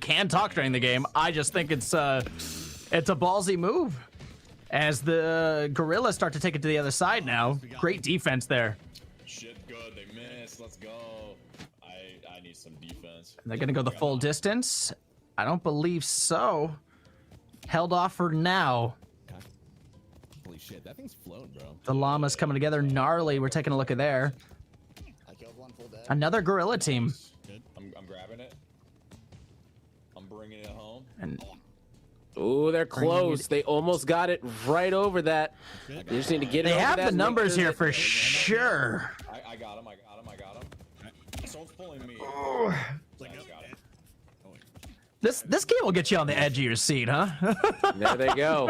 can talk during the game. I just think it's a ballsy move as the Gorillas start to take it to the other side now. Great defense there. Shit, good. They missed. Let's go. I need some defense. They're gonna go the full distance. I don't believe so. Held off for now. Holy shit, that thing's flown, bro. The llamas coming together. Gnarly. We're taking a look at there. Another gorilla team. I'm grabbing it. I'm bringing it home. And oh, they're close. They almost got it right over that. You just need to get it they over have that. the numbers here for sure. I got him. Someone's pulling me. This game will get you on the edge of your seat, huh? There they go.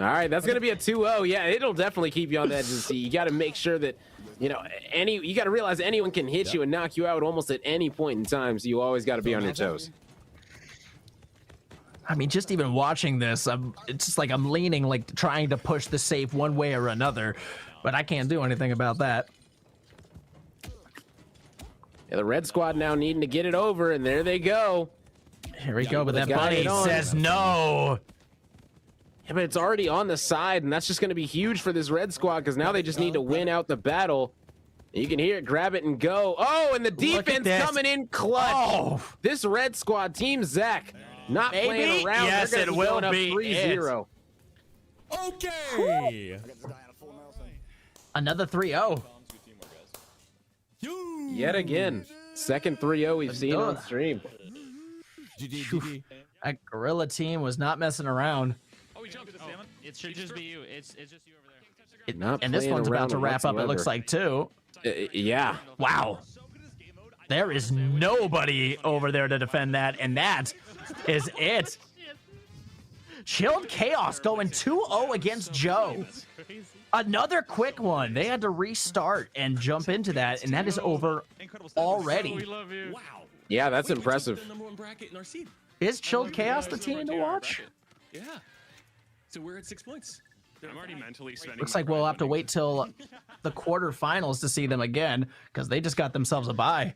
All right, that's gonna be a 2-0. Yeah, it'll definitely keep you on the edge of the seat. You got to make sure that, you know, you got to realize anyone can hit you and knock you out almost at any point in time. So you always got to be on your toes. I mean, just even watching this, it's just like I'm leaning, like trying to push the safe one way or another, but I can't do anything about that. Yeah, the red squad now needing to get it over, and there they go. Here we go, but that got bunny it on. says no. Yeah, but it's already on the side, and that's just going to be huge for this red squad because now they just need to win out the battle. You can hear it, grab it, and go. Oh, and the defense coming in clutch. Oh. This red squad, Team Zach, not playing around. Yes, They're it gonna will going be. up 3-0. Okay. Another 3-0. Yet again, second 3-0 we've seen on stream. GG. That gorilla team was not messing around. Oh, we jumped the salmon. It should just be you. It's just you over there. Not And this playing one's about around to wrap up, it looks whatsoever. like, too. Yeah. Wow. There is nobody over there to defend that, and that is it. Chilled Chaos going 2-0 against Joe. Another quick one. They had to restart and jump into that, and that is over already. We love you. Wow. Yeah, that's impressive. The number one bracket in our seed. Is Chilled Chaos the team to watch? Yeah. So we're at 6 points. I'm already mentally spending. Looks like we'll have to wait till the quarterfinals to see them again, because they just got themselves a bye.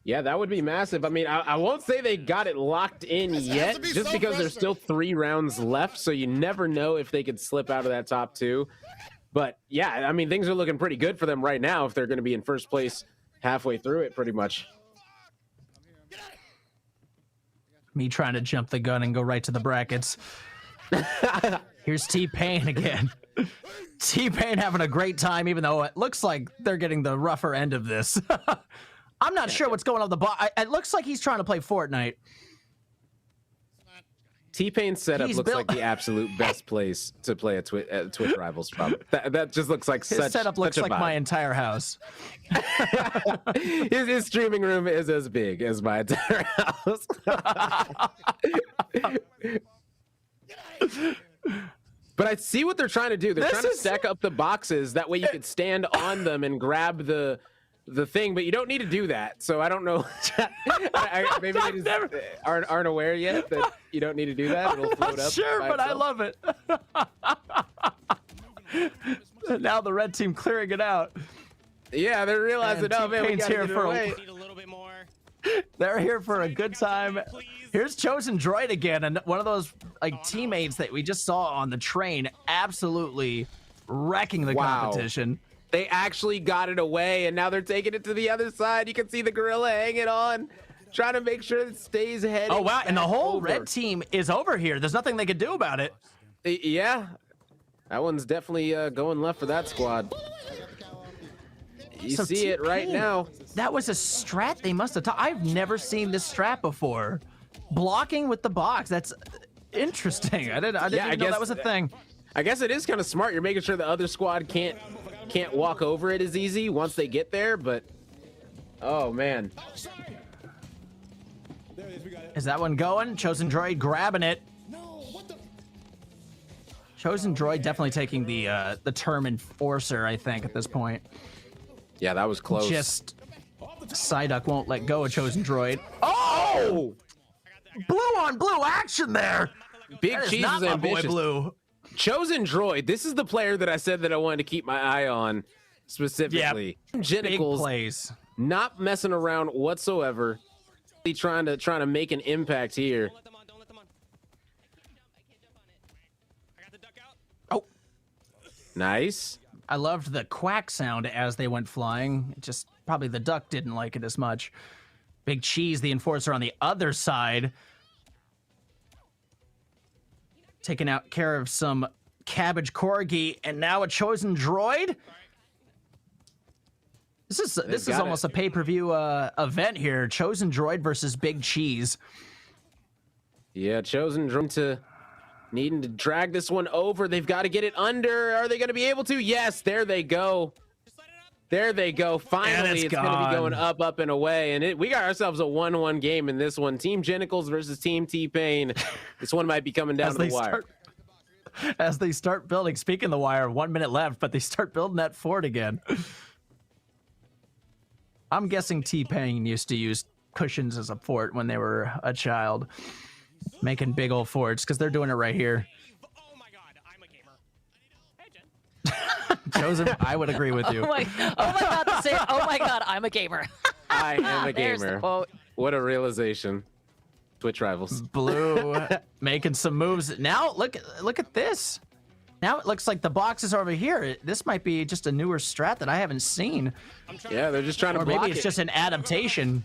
Yeah, that would be massive. I mean, I won't say they got it locked in yet, just because there's still 3 rounds left, so you never know if they could slip out of that top 2. But yeah, I mean, things are looking pretty good for them right now if they're going to be in first place halfway through it, pretty much. Me trying to jump the gun and go right to the brackets. Here's T-Pain again. T-Pain having a great time, even though it looks like they're getting the rougher end of this. I'm not sure what's going on the bottom. It looks like he's trying to play Fortnite. T-Pain's setup He's looks built- like the absolute best place to play a Twitch Rivals from. That just looks like His setup looks such a like vibe. my entire house. his streaming room is as big as my entire house. But I see what they're trying to do. They're trying to stack up the boxes. That way you could stand on them and grab the thing, but you don't need to do that. So I don't know. Maybe they just aren't aware yet that you don't need to do that. It'll float up. Sure, by but I itself. love it. Now the red team clearing it out. Yeah, they're realizing, And oh man, we T-Pain's gotta here get it for away. Need a little bit more. They're here for a good time. Here's Chosen Droid again, and one of those like teammates that we just saw on the train, absolutely wrecking the Wow. competition. They actually got it away, and now they're taking it to the other side. You can see the gorilla hanging on, trying to make sure it stays heading. Oh wow! And the back whole over. red team is over here. There's nothing they can do about it. Yeah, that one's definitely going left for that squad. You So see it right T-Pain, now. That was a strat they must have taught. I've never seen this strat before. Blocking with the box. That's interesting. I didn't I even know guess- that was a thing. I guess it is kind of smart. You're making sure the other squad can't walk over it as easy once they get there. But oh man, Is that one going? Chosen Droid grabbing it. Chosen Droid definitely taking the term enforcer, I think, at this point. yeah, that was close. Just Psyduck won't let go of Chosen Droid. Oh! Blue on blue action there. Big That is Cheese not is my boy ambitious. Blue. Chosen Droid. This is the player that I said that I wanted to keep my eye on specifically. Big Genitals, plays. not messing around whatsoever. trying to make an impact here. Don't let them on. Don't let them on. I can't jump on it. I got the duck out. Oh, Nice. I loved the quack sound as they went flying. It just probably the duck didn't like it as much. Big Cheese, the enforcer on the other side, taking out care of some cabbage corgi, and now a chosen droid. This is got almost it. a pay-per-view event here. Chosen droid versus Big Cheese. Yeah, chosen drum to needing to drag this one over. They've got to get it under. Are they going to be able to? Yes, there they go. There they go. Finally, it's going to be going up, up, and away. And we got ourselves a 1-1 game in this one. Team Genticles versus Team T-Pain. This one might be coming down to the wire. As they start building, speaking of the wire, 1 minute left, but they start building that fort again. I'm guessing T-Pain used to use cushions as a fort when they were a child, making big old forts, because they're doing it right here. Oh my god, I'm a gamer. Hey, Jen. Chosen, I would agree with you. Oh my god, the same. Oh my god, I'm a gamer. I am a There's the gamer. quote. What a realization. Twitch rivals. Blue making some moves. Now look at this. Now it looks like the boxes are over here. This might be just a newer strat that I haven't seen. Yeah, they're just trying to Or block maybe it's it. just an adaptation.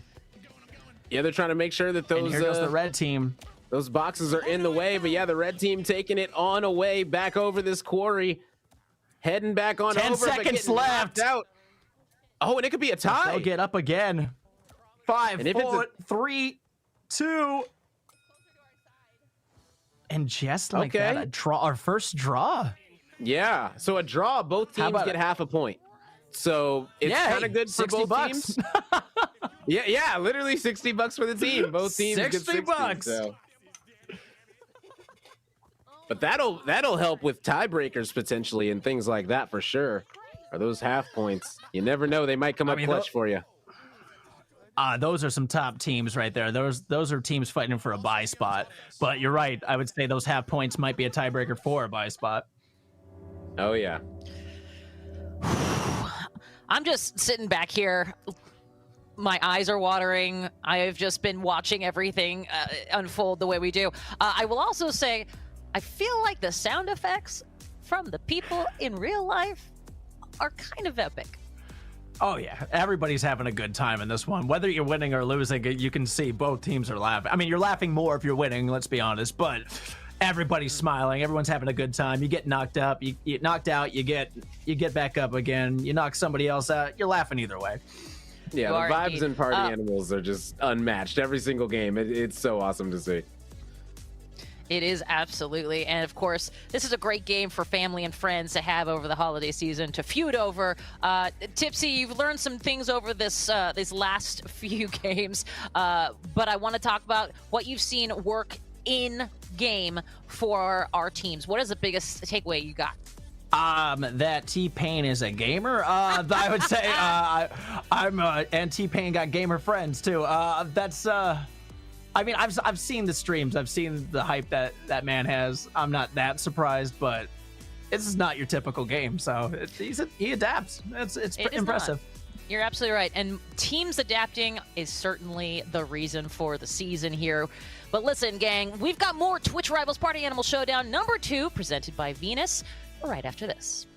Yeah, they're trying to make sure that And those here goes the red team. those boxes are in the way. But yeah, the red team taking it on away back over this quarry, heading back on 10 over. but seconds getting knocked left. Out. Oh, and it could be a tie. They'll get up again. 5, And if it's 4, 3, 2. And just like Okay. that, a draw, our first draw. Yeah. So a draw, both How teams about get it? half a point. So it's Yeah, kind of hey, good for 60 both bucks. teams. Yeah, literally $60 for the team. Both teams get 60 bucks. So. But that'll help with tiebreakers potentially and things like that for sure. Are those half points? You never know. They might come up mean, clutch for you. Those are some top teams right there. Those are teams fighting for a bye spot. But you're right. I would say those half points might be a tiebreaker for a bye spot. Oh yeah. I'm just sitting back here. My eyes are watering. I've just been watching everything unfold the way we do. I will also say, I feel like the sound effects from the people in real life are kind of epic. Oh yeah, everybody's having a good time in this one. Whether you're winning or losing, you can see both teams are laughing. I mean, you're laughing more if you're winning, let's be honest, but everybody's smiling. Everyone's having a good time. You get knocked up, you get knocked out, you get back up again. You knock somebody else out, you're laughing either way. Yeah, You the are vibes indeed. and party animals are just unmatched every single game. It's so awesome to see. It is absolutely. And of course, this is a great game for family and friends to have over the holiday season to feud over. Tipsy, you've learned some things over these last few games, but I want to talk about what you've seen work in game for our teams. What is the biggest takeaway you got? That T-Pain is a gamer. I would say I'm and T-Pain got gamer friends too. That's I mean, I've seen the streams. I've seen the hype that man has. I'm not that surprised, but this is not your typical game. So he adapts. It's It is impressive. not. You're absolutely right. And teams adapting is certainly the reason for the season here. But listen, gang, we've got more Twitch Rivals Party Animal Showdown number 2 presented by Venus right after this.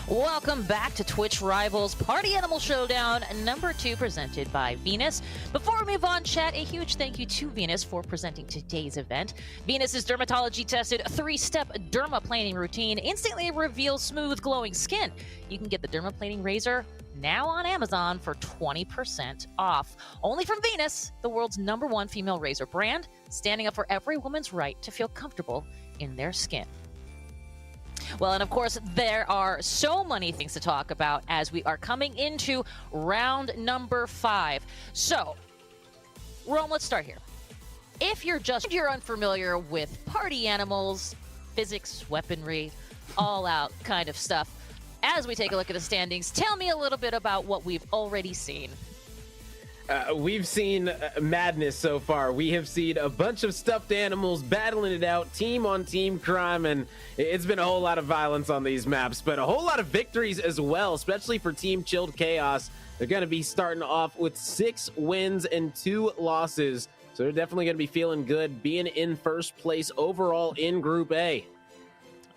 Welcome back to Twitch Rivals Party Animal Showdown number 2, presented by Venus. Before we move on, chat, a huge thank you to Venus for presenting today's event. Venus's dermatology-tested 3-step dermaplaning routine instantly reveals smooth, glowing skin. You can get the dermaplaning razor now on Amazon for 20% off. Only from Venus, the world's #1 female razor brand, standing up for every woman's right to feel comfortable in their skin. Well, and of course, there are so many things to talk about as we are coming into round number 5. So, Rome, let's start here. If you're unfamiliar with party animals, physics, weaponry, all out kind of stuff, as we take a look at the standings, tell me a little bit about what we've already seen. We've seen madness so far. We have seen a bunch of stuffed animals battling it out, team on team crime, and it's been a whole lot of violence on these maps, but a whole lot of victories as well, especially for Team Chilled Chaos. They're going to be starting off with 6 wins and 2 losses, so they're definitely going to be feeling good, being in first place overall in Group A.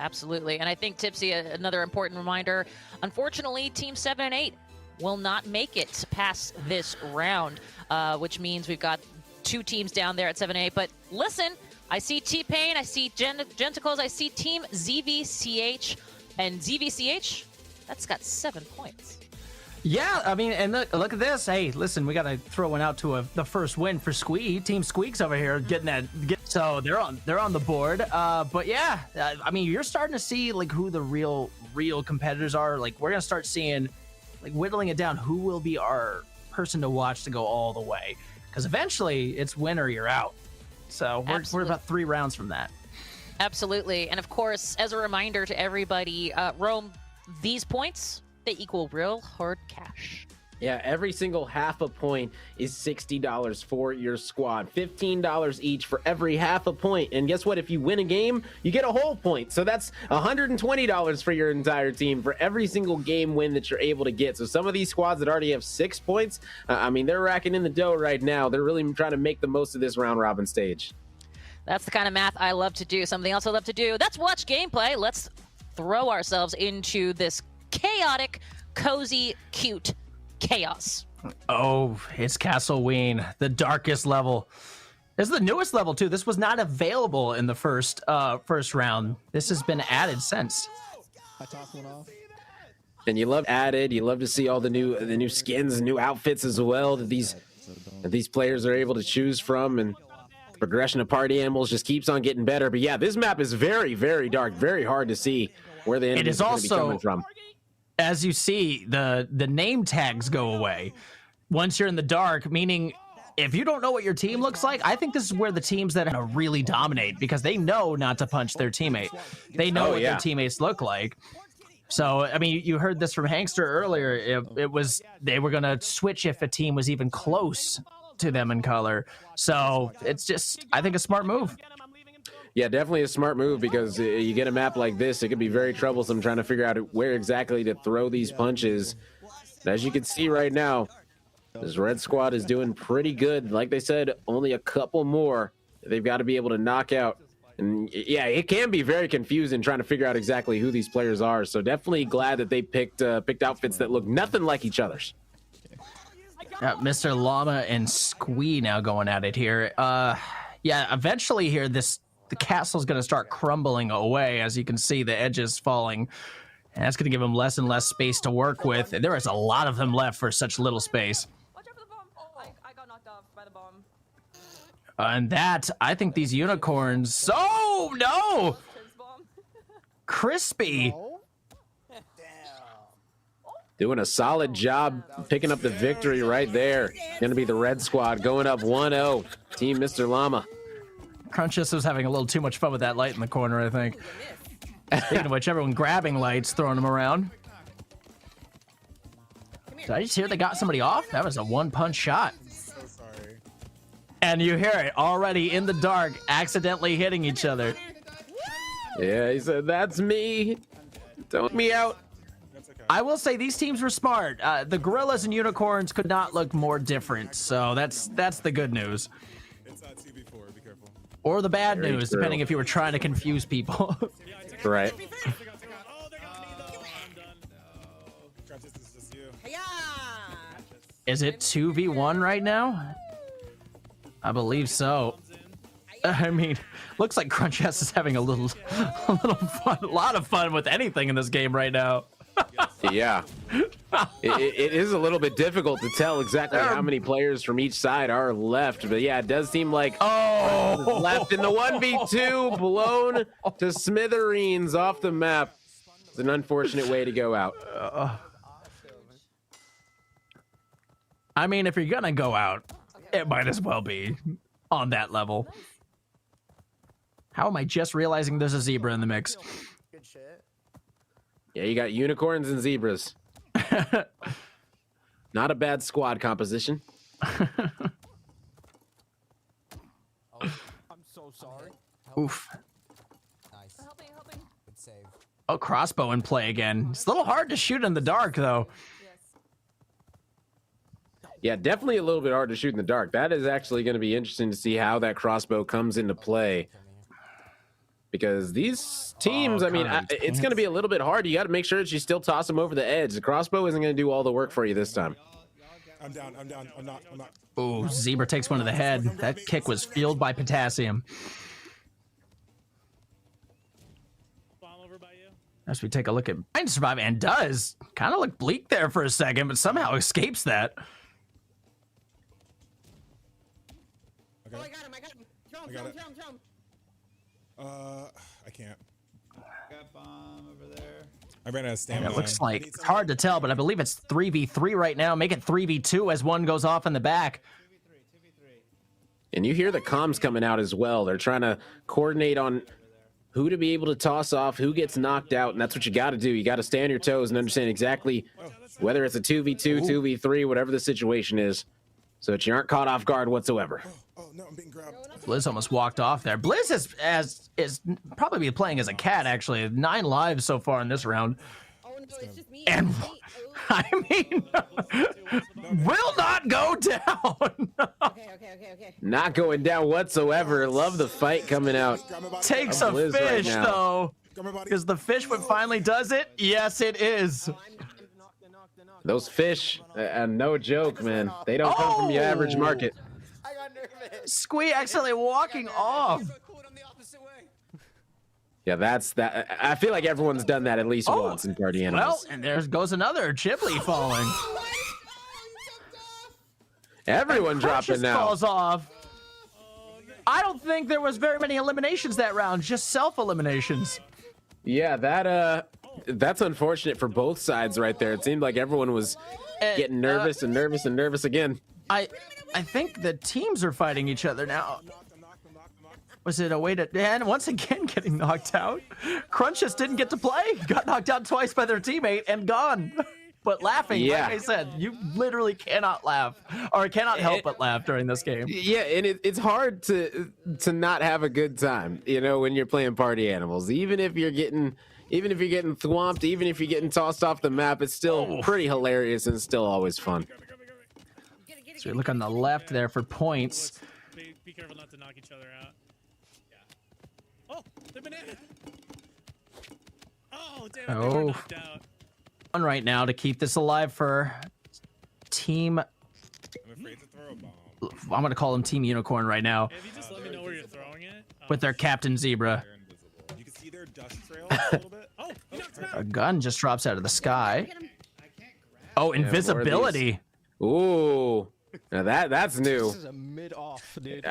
Absolutely, and I think, Tipsy, another important reminder, unfortunately, Team 7 and 8 will not make it past this round, which means we've got 2 teams down there at 7-8. But listen, I see T-Pain, I see Genticles, I see Team ZVCH, and ZVCH, that's got 7 points. Yeah, I mean, and look at this. Hey, listen, we got to throw one out to the first win for Squeak. Team Squeaks over here getting that. So they're on the board. But yeah, I mean, you're starting to see like who the real competitors are. Like we're gonna start seeing, like, whittling it down, who will be our person to watch to go all the way, because eventually it's win or you're out. So we're about 3 rounds from that. Absolutely. And of course, as a reminder to everybody, Rome, these points, they equal real hard cash. Yeah, every single half a point is $60 for your squad. $15 each for every half a point. And guess what? If you win a game, you get a whole point. So that's $120 for your entire team for every single game win that you're able to get. So some of these squads that already have 6 points, I mean, they're racking in the dough right now. They're really trying to make the most of this round robin stage. That's the kind of math I love to do. Something else I love to do. That's watch gameplay. Let's throw ourselves into this chaotic, cozy, cute chaos. Oh, it's Castle Ween, the darkest level. This is the newest level too. This was not available in the first round. This has been added since. I tossed one off. And you love added. You love to see all the new skins, new outfits as well that these players are able to choose from, and the progression of party animals just keeps on getting better. But yeah, this map is very, very dark, very hard to see where the enemies are going to be coming from. As you see, the name tags go away once you're in the dark, meaning if you don't know what your team looks like, I think this is where the teams that really dominate, because they know not to punch their teammate. They know what their teammates look like. So, I mean, you heard this from Hangster earlier. It was they were going to switch if a team was even close to them in color. So it's just, I think, a smart move. Yeah, definitely a smart move, because you get a map like this, it could be very troublesome trying to figure out where exactly to throw these punches. And as you can see right now, this red squad is doing pretty good. Like they said, only a couple more they've got to be able to knock out. And yeah, it can be very confusing trying to figure out exactly who these players are. So definitely glad that they picked outfits that look nothing like each other's. Mr. Llama and Squee now going at it here. Yeah, eventually here, the castle's going to start crumbling away. As you can see, the edges falling. And that's going to give them less and less space to work with. And there is a lot of them left for such little space. Watch out for the bomb. I got knocked off by the bomb. And that, I think these unicorns... Oh, no! Crispy. Doing a solid job picking up the victory right there. Going to be the red squad going up 1-0. Team Mr. Llama. Crunchus was having a little too much fun with that light in the corner, I think. Speaking of which, everyone grabbing lights, throwing them around. Did I just hear they got somebody off? That was a one-punch shot. So sorry. And you hear it already in the dark, accidentally hitting each other. Yeah, he said, that's me. Don't me out. That's okay. I will say these teams were smart. The gorillas and unicorns could not look more different, so that's the good news. It's TV4, be careful. Or the bad Very news, true. depending if you were trying to confuse people. Right. Is it 2v1 right now? I believe so. I mean, looks like Crunchess is having a little fun, a lot of fun with anything in this game right now. Yeah. It is a little bit difficult to tell exactly how many players from each side are left, but yeah, it does seem like left in the 1v2, blown to smithereens off the map. It's an unfortunate way to go out. I mean, if you're gonna go out, it might as well be on that level. How am I just realizing there's a zebra in the mix? Good shit. Yeah, you got unicorns and zebras. Not a bad squad composition. I'm so sorry. Oof. Nice. Helping. Good save. Oh, crossbow in play again. It's a little hard to shoot in the dark, though. Yes. Yeah, definitely a little bit hard to shoot in the dark. That is actually going to be interesting to see how that crossbow comes into play. Because these teams, I mean, it's going to be a little bit hard. You got to make sure that you still toss them over the edge. The crossbow isn't going to do all the work for you this time. I'm down. I'm not. Ooh, zebra takes one to the head. That kick was fueled by potassium. Bomb over by you. As we take a look at trying to survive, and does kind of look bleak there for a second, but somehow escapes that. Okay. Oh, I got him. I got it. Kill him. I can't. Got bomb over there. I ran out of And stamina. it looks like it's hard to tell, but I believe it's 3v3 right now. Make it 3v2 as one goes off in the back. 2v3. And you hear the comms coming out as well. They're trying to coordinate on who to be able to toss off, who gets knocked out, and that's what you got to do. You got to stay on your toes and understand exactly whether it's a 2v2, 2v3, whatever the situation is, so that you aren't caught off guard whatsoever. Oh no, I'm being grabbed. Blizz almost walked off there. Blizz is probably playing as a cat, actually. 9 lives so far in this round. Oh no, it's just me. And It's me. Oh. I mean, will not go down. Okay. Not going down whatsoever. Love the fight coming out. Grab my body. Takes a Blizz right fish, now. though. Grab my body. Is the fish what finally does it? Yes, it is. Those fish, no joke, man. They don't come from your average Oh. market. I got nervous. Squee accidentally walking off. Pull it on the opposite way. Yeah, that's that. I feel like everyone's done that at least once in Party Well, Animals. and there goes another Chiblee falling. Everyone dropping Precious now. falls off. I don't think there was very many eliminations that round, just self-eliminations. Yeah, that's unfortunate for both sides right there. It seemed like everyone was getting nervous and nervous and nervous again. I think the teams are fighting each other now. Was it a way to... And once again getting knocked out. Crunch just didn't get to play. Got knocked out twice by their teammate and gone. But laughing, Yeah. like I said, you literally cannot laugh. Or cannot help but laugh during this game. Yeah, and it's hard to not have a good time, you know, when you're playing Party Animals. Even if you're getting thwomped, even if you're getting tossed off the map, it's still pretty hilarious and still always fun. So we look on the left there for points. Be careful not to knock each other out. Yeah. Oh, the banana. Oh, damn it. They were Oh. knocked out. On right now to keep this alive for team... I'm afraid to throw a bomb. I'm going to call them Team Unicorn right now. If you just let me know where you're throwing it. With their Captain Zebra. They're invisible. You can see their dust trails a little bit. Oh, he knocked him A out. gun just drops out of the sky. Oh, invisibility. Ooh, now that's new. This is a mid-off, dude.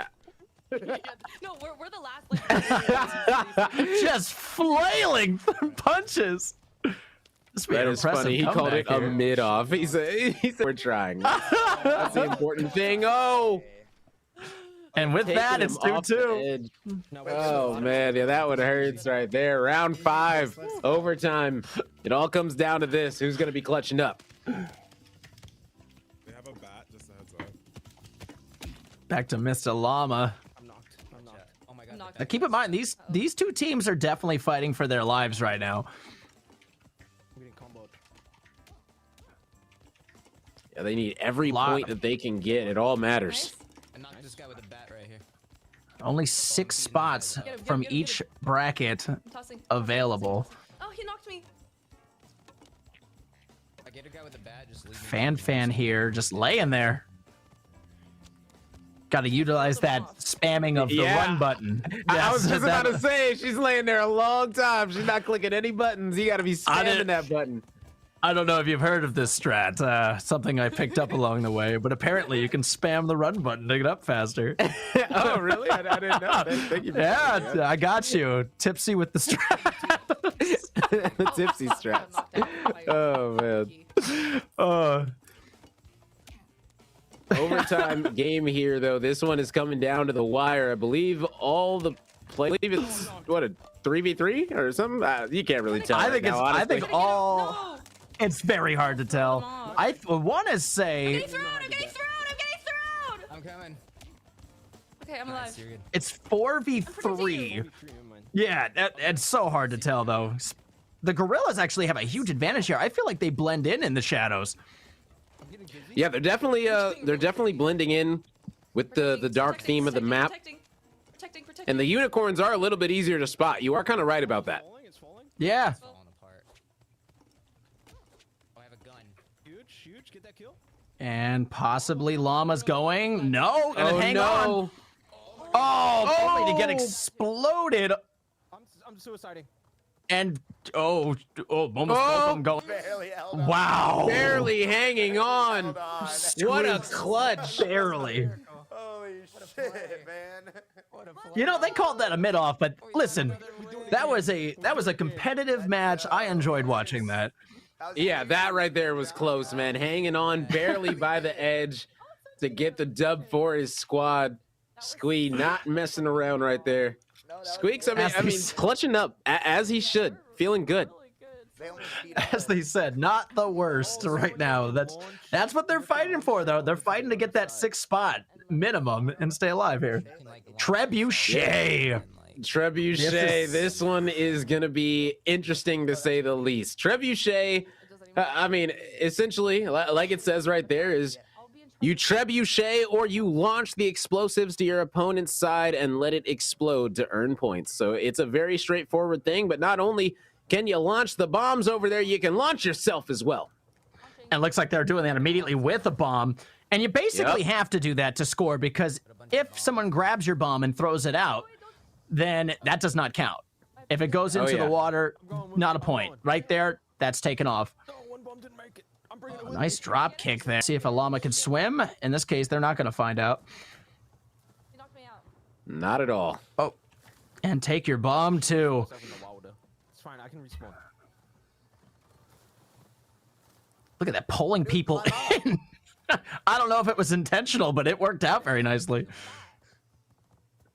No, we're the last. Like, Just flailing punches. This would be That an is impressive funny. He called it comeback a here. mid-off. He said we're trying. That's the important thing. Oh, And with that, taking it's him off the 2-2. edge. No, wait, Oh man, yeah, that one hurts right there. Round 5, overtime. It all comes down to this: who's gonna be clutching up? They have a bat. Just a heads up. Back to Mr. Llama. I'm knocked. Oh my god. Now keep in mind, these two teams are definitely fighting for their lives right now. I'm getting comboed. Yeah, they need every Lot. point that they can get. It all matters. I knocked this guy with a bat right here. Only 6 spots from each bracket tossing. available. Oh, he knocked me. Get a guy with a bat, just leave me. Fan here, just laying there. Got to utilize that spamming of the Yeah. run button. I was Yes, just about that- to say, she's laying there a long time. She's not clicking any buttons. You got to be spamming that button. I don't know if you've heard of this strat, something I picked up along the way, but apparently you can spam the run button to get up faster. Oh, really? I didn't know. Thank you for Yeah, I got you. Tipsy with the strat. the tipsy strats. Oh, man. Overtime game here, though. This one is coming down to the wire. I believe all the play. I believe it's what, a 3v3 or something. You can't really tell. I right think now, I honestly. think all. It's very hard to tell. I want to say I'm getting thrown! I'm coming. Okay, I'm Nice, alive. you're good. it's 4v3. Yeah, it's so hard to tell though. The gorillas actually have a huge advantage here. I feel like they blend in the shadows. Yeah, they're definitely blending in with the dark theme of the map. Protecting. And the unicorns are a little bit easier to spot. You are kind of right about that. It's falling. Yeah. Falling apart. Oh, I have a gun. Huge. Get that kill. And possibly llama's going. No, gonna hang on. no. Oh, only to get exploded. I'm suiciding. And almost both of them going. Wow. Barely hanging on. What a clutch. Barely. Holy shit, man. You know, they called that a mid-off, but listen, that was a competitive match. I enjoyed watching that. Yeah, that right there was close, man. Hanging on barely by the edge to get the dub for his squad. Squee not messing around right there. Squeaks, I mean, clutching up as he should. Feeling good. As they said, not the worst right now. That's what they're fighting for, though. They're fighting to get that 6th spot minimum and stay alive here. Trebuchet. Trebuchet, this one is going to be interesting to say the least. Trebuchet, I mean, essentially, like it says right there, is you trebuchet or you launch the explosives to your opponent's side and let it explode to earn points. So it's a very straightforward thing, but not only can you launch the bombs over there, you can launch yourself as well. And it looks like they're doing that immediately with a bomb. And you basically have to do that to score, because if someone grabs your bomb and throws it out, then that does not count. If it goes into the water, not a point. Right there, that's taken off. Nice drop kick there. See if a llama can swim. In this case, they're not going to find out. You knocked me out. Not at all. Oh, and take your bomb too. It's fine. I can respawn. Look at that, pulling people in. I don't know if it was intentional, but it worked out very nicely.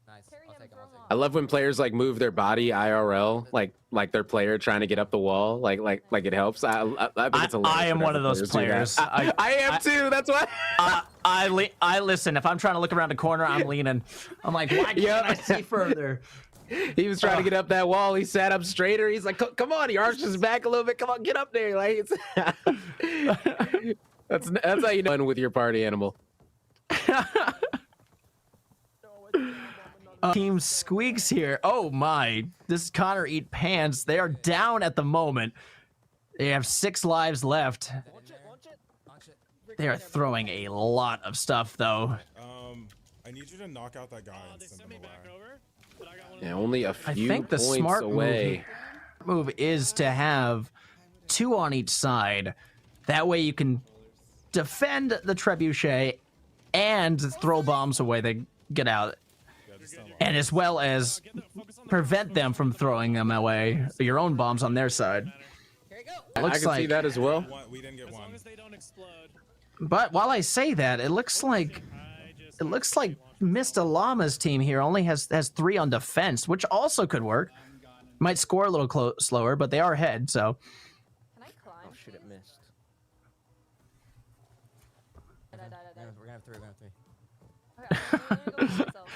Nice. I'll take him. I love when players like move their body IRL, like their player trying to get up the wall, like it helps. I think it's hilarious. I am whenever one of those do that. players. I am too. That's why. I listen. If I'm trying to look around the corner, I'm leaning. I'm like, why can't I see further? He was trying to get up that wall. He sat up straighter. He's like, "Come on!" He arched his back a little bit. Come on, get up there. Like it's that's how you know with your party animal. Team Squeaks here. Oh my! This is Connor Eat Pants. They are down at the moment. They have 6 lives left. They are throwing a lot of stuff though. I need you to knock out that guy and They send sent him me back away. over, but I got one. Yeah, only a I few think the points smart away. move is to have 2 on each side. That way you can defend the trebuchet and throw bombs away they get out, and as well as prevent them from throwing them away, your own bombs on their side. I Looks can see like, that as well. We didn't get As long one. as they don't explode, but while I say that, it looks like Mr. Llama's team here only has 3 on defense, which also could work. Might score a little slower, but they are ahead, so. Can I climb? Oh shit! It missed. Die. We're gonna have 3. Okay, let me go for myself.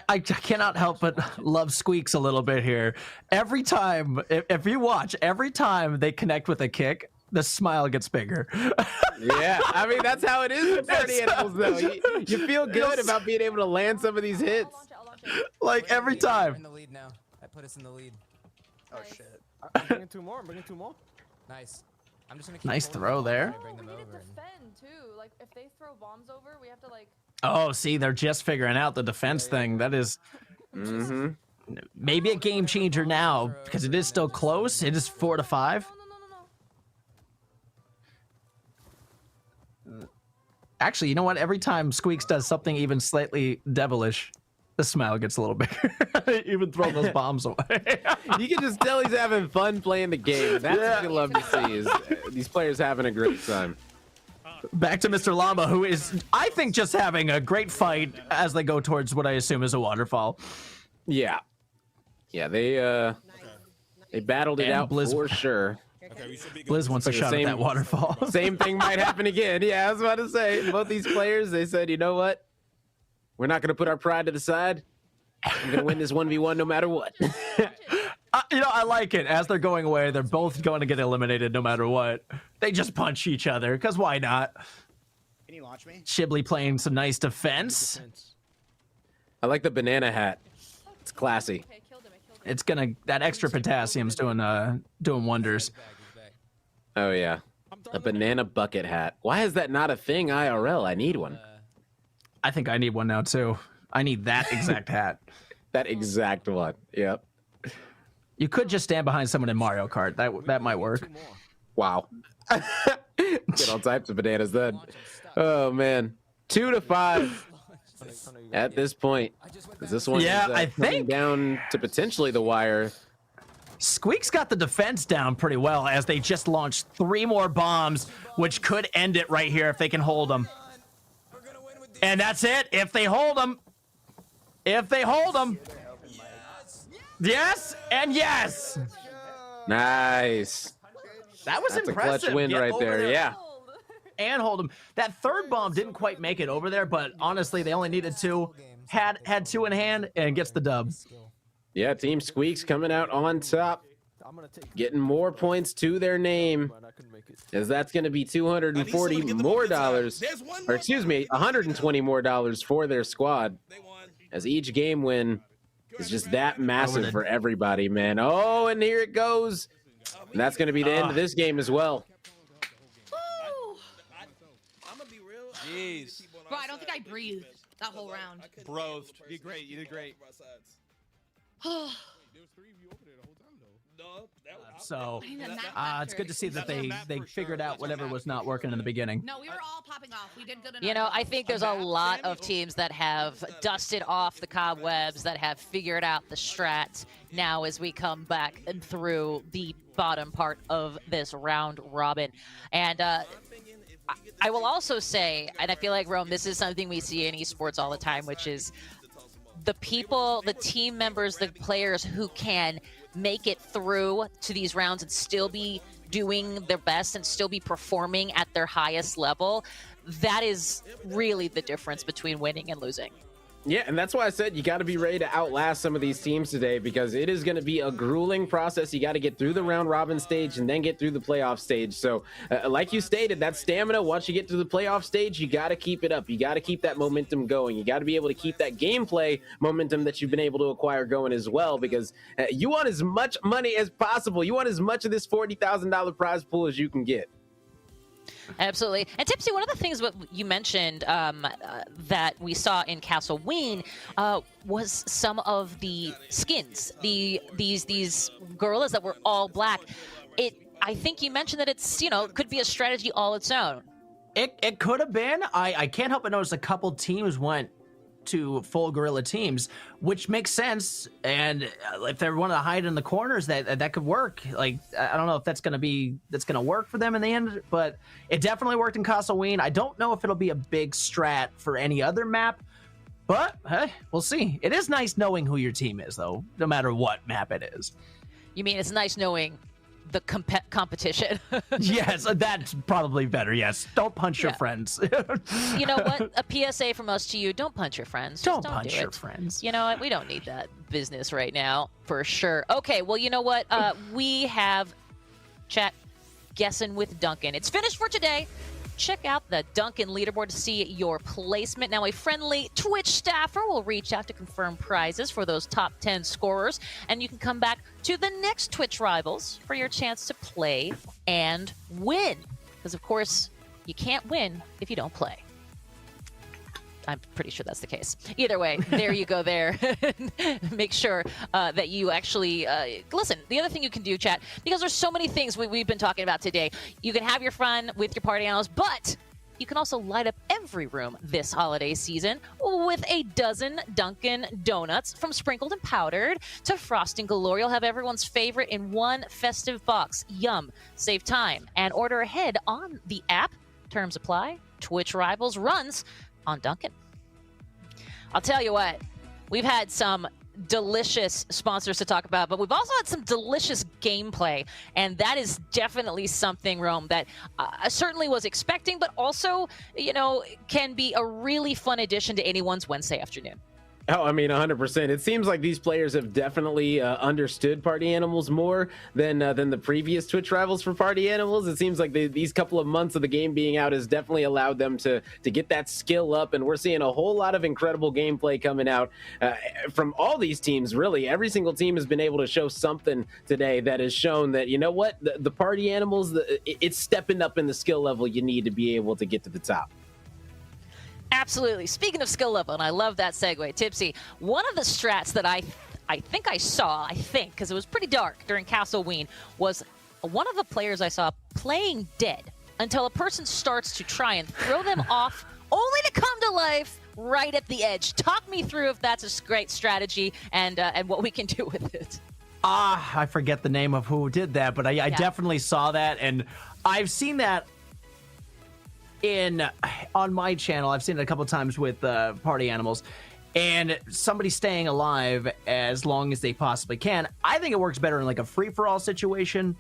I cannot help but love Squeaks a little bit here. Every time, if you watch, every time they connect with a kick, the smile gets bigger. Yeah, I mean that's how it is with party animals, though. You feel good about being able to land some of these hits. I'll launch it. Like every We're time. in the lead now. I put us in the lead. Oh shit. I'm bringing 2 more. I'm bringing 2 more. Nice. I'm just gonna keep Nice holding throw the ball there. until I bring we them need to over and- defend too. Like if they throw bombs over, we have to like. Oh, see, they're just figuring out the defense thing. That is Mm-hmm. maybe a game changer now because it is still close. It is 4-5. No. Actually, you know what? Every time Squeaks does something even slightly devilish, the smile gets a little bigger. Even throwing those bombs away. You can just tell he's having fun playing the game. That's what you love to see is these players having a great time. Back to Mr. Llama, who is, I think, just having a great fight as they go towards what I assume is a waterfall. Yeah. Yeah, they battled it And out Blizz- for sure. Okay, we should be good. Blizz wants a Like the shot at same- that waterfall. Same thing might happen again. Yeah, I was about to say. Both these players, they said, you know what? We're not going to put our pride to the side. I'm going to win this 1v1 no matter what. You know, I like it. As they're going away, they're both going to get eliminated no matter what. They just punch each other, because why not? Can you launch me? Shibley playing some nice defense. I like the banana hat. It's classy. Okay, I killed him. It's gonna, that extra potassium's doing wonders. Oh, yeah. A banana bucket hat. Why is that not a thing IRL? I need one. I think I need one now too. I need that exact hat. That exact one. Yep. You could just stand behind someone in Mario Kart. That might work. Wow. Get all types of bananas then. Oh, man. 2-5 at this point. 'Cause this one Yeah, is I coming think- down to potentially the wire. Squeak's got the defense down pretty well as they just launched 3 more bombs, which could end it right here if they can hold them. And that's it. If they hold them. If they hold them. Yes and yes. Nice. That was That's a impressive. clutch win Get right over there. Yeah. And hold them. That third bomb didn't quite make it over there, but honestly, they only needed 2. Had 2 in hand and gets the dub. Yeah, Team Squeaks coming out on top. I'm gonna take Getting more points to their name. I couldn't make it. As that's going to be $240 more dollars. Or excuse me, $120 more dollars for their squad. As each game win is just that massive for everybody, man. Oh, and here it goes. And that's going to be the end of this game as well. I'm gonna be real. Jeez. Bro, I don't think I breathed that whole round. Bro, you did great. You did great. So I need a nap it's good to see that That's a they map for figured sure. out whatever was not working in the beginning. No, we were all popping off. We did good enough. You know, I think there's a lot of teams that have dusted off the cobwebs, that have figured out the strats now as we come back and through the bottom part of this round robin. And I will also say, and I feel like, Rome, this is something we see in esports all the time, which is the people, the team members, the players who can make it through to these rounds and still be doing their best and still be performing at their highest level. That is really the difference between winning and losing. Yeah, and that's why I said you got to be ready to outlast some of these teams today, because it is going to be a grueling process. You got to get through the round robin stage and then get through the playoff stage. So like you stated, that stamina, once you get to the playoff stage, you got to keep it up. You got to keep that momentum going. You got to be able to keep that gameplay momentum that you've been able to acquire going as well, because you want as much money as possible. You want as much of this $40,000 prize pool as you can get. Absolutely. And Tipsy, one of the things what you mentioned that we saw in Castle Ween was some of the skins, these gorillas that were all black. I think you mentioned that it's, could be a strategy all its own. It could have been. I can't help but notice a couple teams went to full gorilla teams, which makes sense. And if they want to hide in the corners, that could work. Like, I don't know if that's gonna work for them in the end, but it definitely worked in Castle Ween. I don't know if it'll be a big strat for any other map, but hey, we'll see. It is nice knowing who your team is, though, no matter what map it is. You mean it's nice knowing the competition? Yes, that's probably better. Yes, don't punch your friends. You know what? A PSA from us to you: don't punch your friends. Just Don't punch do your it. friends. You know what? We don't need that business right now, for sure. Okay, well, you know what? We have chat guessing with Duncan. It's finished for today. check out the Duncan leaderboard to see your placement. Now, a friendly Twitch staffer will reach out to confirm prizes for those top 10 scorers, and you can come back to the next Twitch Rivals for your chance to play and win. Because, of course, you can't win if you don't play. I'm pretty sure that's the case. Either way, there you go there. Make sure that you actually listen. The other thing you can do, chat, because there's so many things we've been talking about today. You can have your fun with your party animals, but you can also light up every room this holiday season with a dozen Dunkin' Donuts. From sprinkled and powdered to frosting galore, you'll have everyone's favorite in one festive box. Yum. Save time and order ahead on the app. Terms apply. Twitch Rivals runs on Dunkin'. I'll tell you what, we've had some delicious sponsors to talk about, but we've also had some delicious gameplay, and that is definitely something, Rome, that I certainly was expecting, but also, can be a really fun addition to anyone's Wednesday afternoon. Oh, I mean, 100%. It seems like these players have definitely understood party animals more than the previous Twitch Rivals for party animals. It seems like these couple of months of the game being out has definitely allowed them to get that skill up, and we're seeing a whole lot of incredible gameplay coming out from all these teams, really. Every single team has been able to show something today that has shown that, you know what, the party animals, it's stepping up in the skill level you need to be able to get to the top. Absolutely. Speaking of skill level, and I love that segue, Tipsy, one of the strats that I think I saw, because it was pretty dark during Castleween, was one of the players I saw playing dead until a person starts to try and throw them off, only to come to life right at the edge. Talk me through if that's a great strategy and what we can do with it. I forget the name of who did that, but I definitely saw that, and I've seen that on my channel. I've seen it a couple times with party animals, and somebody staying alive as long as they possibly can. I think it works better in like a free-for-all situation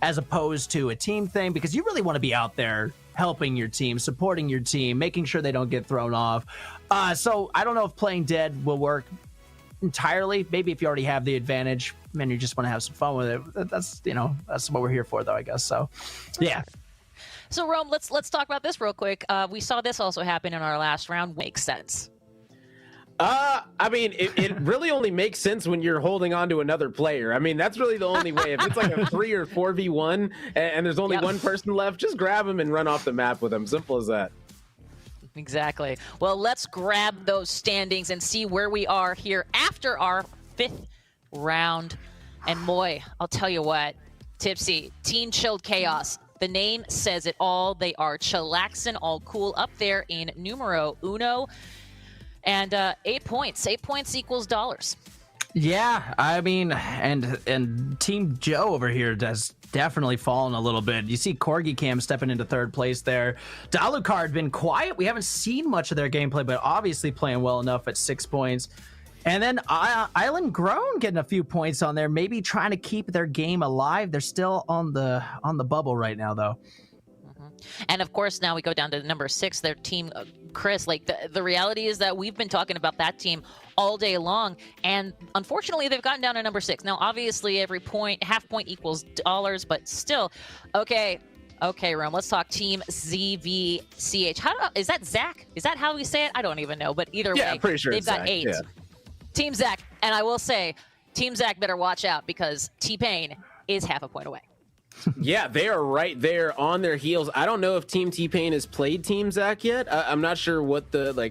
as opposed to a team thing, because you really want to be out there helping your team, supporting your team, making sure they don't get thrown off. So I don't know if playing dead will work entirely. Maybe if you already have the advantage and you just want to have some fun with it. That's what we're here for, though, I guess. So yeah. So, Rome, let's talk about this real quick. We saw this also happen in our last round. Makes sense. I mean, it really only makes sense when you're holding on to another player. I mean, that's really the only way. If it's like a 3 or 4v1 and there's only one person left, just grab him and run off the map with him. Simple as that. Exactly. Well, let's grab those standings and see where we are here after our 5th round. And boy, I'll tell you what, Tipsy, Team Chilled Chaos. The name says it all. They are chillaxin', all cool, up there in numero uno. And 8 points. 8 points equals dollars. Yeah, I mean, and Team Joe over here has definitely fallen a little bit. You see Corgi Cam stepping into 3rd place there. Dalucard been quiet. We haven't seen much of their gameplay, but obviously playing well enough at 6 points. And then Island Grown getting a few points on there, maybe trying to keep their game alive. They're still on the bubble right now, though. And of course, now we go down to number 6, their team, Chris. Like the reality is that we've been talking about that team all day long, and unfortunately, they've gotten down to number 6. Now, obviously, every point, half point equals dollars, but still, okay, Rome. Let's talk Team ZVCH. Is that Zach? Is that how we say it? I don't even know, but either way, I'm pretty sure they've got Zach. 8. Yeah. Team Zach, and I will say, Team Zach better watch out because T-Pain is half a point away. Yeah, they are right there on their heels. I don't know if Team T-Pain has played Team Zach yet. I'm not sure what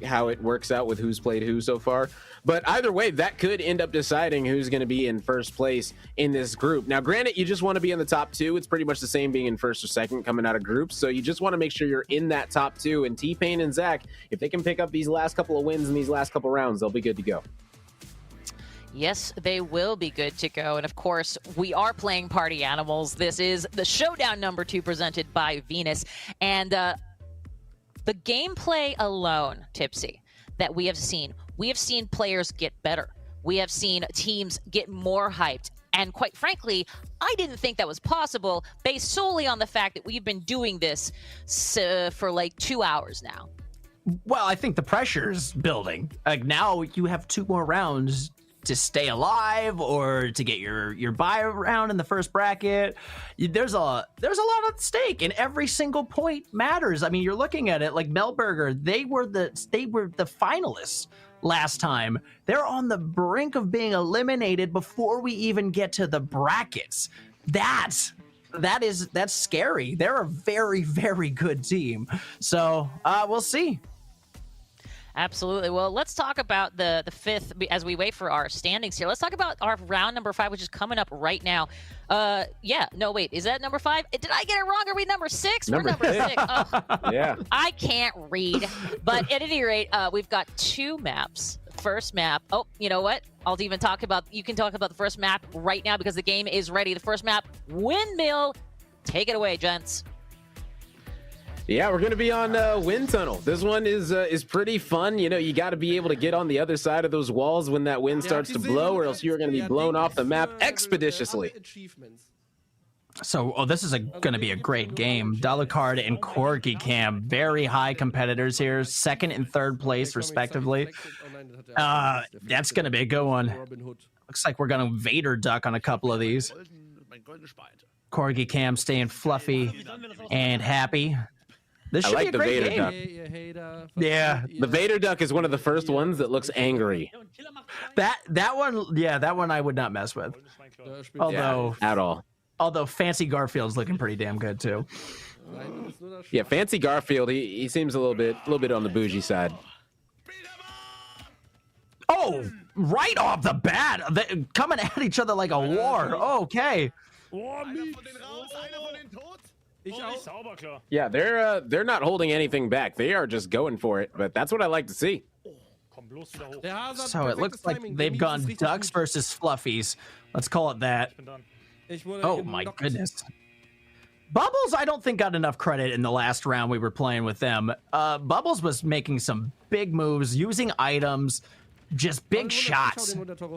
how it works out with who's played who so far. But either way, that could end up deciding who's going to be in first place in this group. Now, granted, you just want to be in the top 2. It's pretty much the same being in first or second coming out of groups. So you just want to make sure you're in that top 2. And T-Pain and Zach, if they can pick up these last couple of wins in these last couple rounds, they'll be good to go. Yes, they will be good to go. And of course, we are playing Party Animals. This is the Showdown number 2 presented by Venus. And the gameplay alone, Tipsy, that we have seen players get better. We have seen teams get more hyped. And quite frankly, I didn't think that was possible based solely on the fact that we've been doing this for like 2 hours now. Well, I think the pressure's building. Like now you have 2 more rounds to stay alive or to get your buy round in the first bracket. There's a lot at stake, and every single point matters. I mean, you're looking at it like Melberger. They were the finalists last time. They're on the brink of being eliminated before we even get to the brackets. That's scary. They're a very, very good team. So we'll see. Absolutely. Well, let's talk about the fifth as we wait for our standings here. Let's talk about our round number 5, which is coming up right now. Wait, is that number 5? Did I get it wrong? Are we number 6? We're number 6. Oh, Yeah. I can't read. But at any rate, we've got 2 maps. First map. Oh, you know what? You can talk about the first map right now because the game is ready. The first map, Windmill. Take it away, gents. Yeah, we're going to be on Wind Tunnel. This one is pretty fun. You know, you got to be able to get on the other side of those walls when that wind starts to blow, or else you're going to be blown off the map expeditiously. So, this is going to be a great game. Dalucard and Corgi Cam, very high competitors here, 2nd and 3rd place respectively. That's going to be a good one. Looks like we're going to Vader duck on a couple of these. Corgi Cam staying fluffy and happy. This should I like be a the great Vader game. duck. Yeah, The Vader duck is one of the first ones that looks angry. that one I would not mess with. Although At all. Fancy Garfield's looking pretty damn good too. Yeah, Fancy Garfield, he seems a little bit on the bougie side. Oh, right off the bat, coming at each other like a war. Okay. Yeah, they're not holding anything back. They are just going for it, but that's what I like to see. So it looks like they've gone ducks versus fluffies. Let's call it that. Oh my goodness. Bubbles, I don't think got enough credit in the last round we were playing with them. Bubbles was making some big moves, using items, just big shots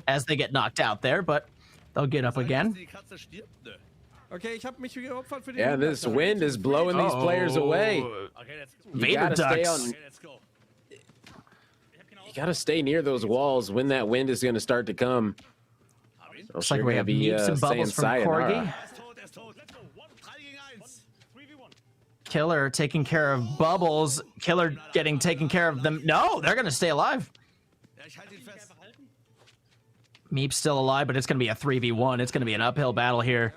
as they get knocked out there, but they'll get up again. Yeah, this wind is blowing these players away. Vader ducks. You gotta stay near those walls when that wind is gonna start to come. Looks like we have Meeps and Bubbles from Corgi. Killer taking care of Bubbles. Killer getting taken care of them. No, they're gonna stay alive. Meep's still alive, but it's gonna be a 3v1. It's gonna be an uphill battle here.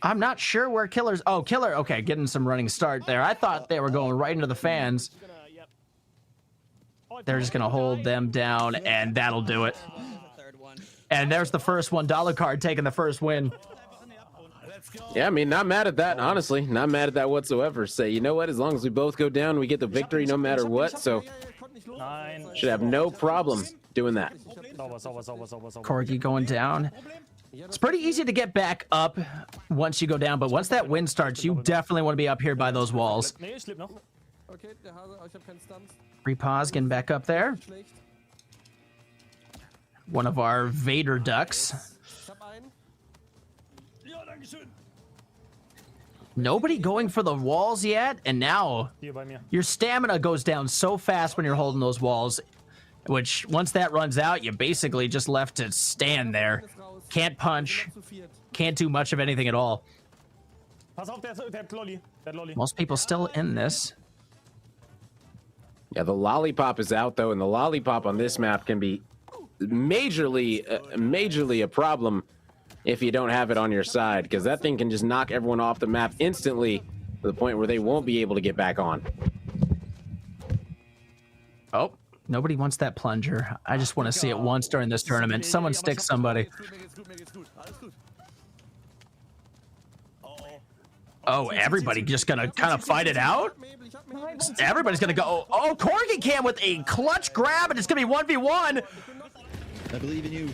I'm not sure where Killer's... Oh, Killer, okay, getting some running start there. I thought they were going right into the fans. They're just going to hold them down, and that'll do it. And there's the first one. Dalucard taking the first win. Yeah, I mean, not mad at that, honestly. Not mad at that whatsoever. Say, you know what? As long as we both go down, we get the victory no matter what. So, should have no problem doing that. Corgi going down. It's pretty easy to get back up once you go down, but once that wind starts, you definitely want to be up here by those walls. Repause, getting back up there. One of our Vader ducks. Nobody going for the walls yet, and now your stamina goes down so fast when you're holding those walls, which once that runs out, you're basically just left to stand there. Can't punch, can't do much of anything at all. Most people still in this. Yeah, the lollipop is out, though, and the lollipop on this map can be majorly a problem if you don't have it on your side, because that thing can just knock everyone off the map instantly to the point where they won't be able to get back on. Oh, nobody wants that plunger. I just want to see it once during this tournament. Someone stick somebody. Oh, everybody just gonna kind of fight it out? Everybody's gonna go. Oh, Corgi Cam with a clutch grab, and it's gonna be 1v1. I believe in you.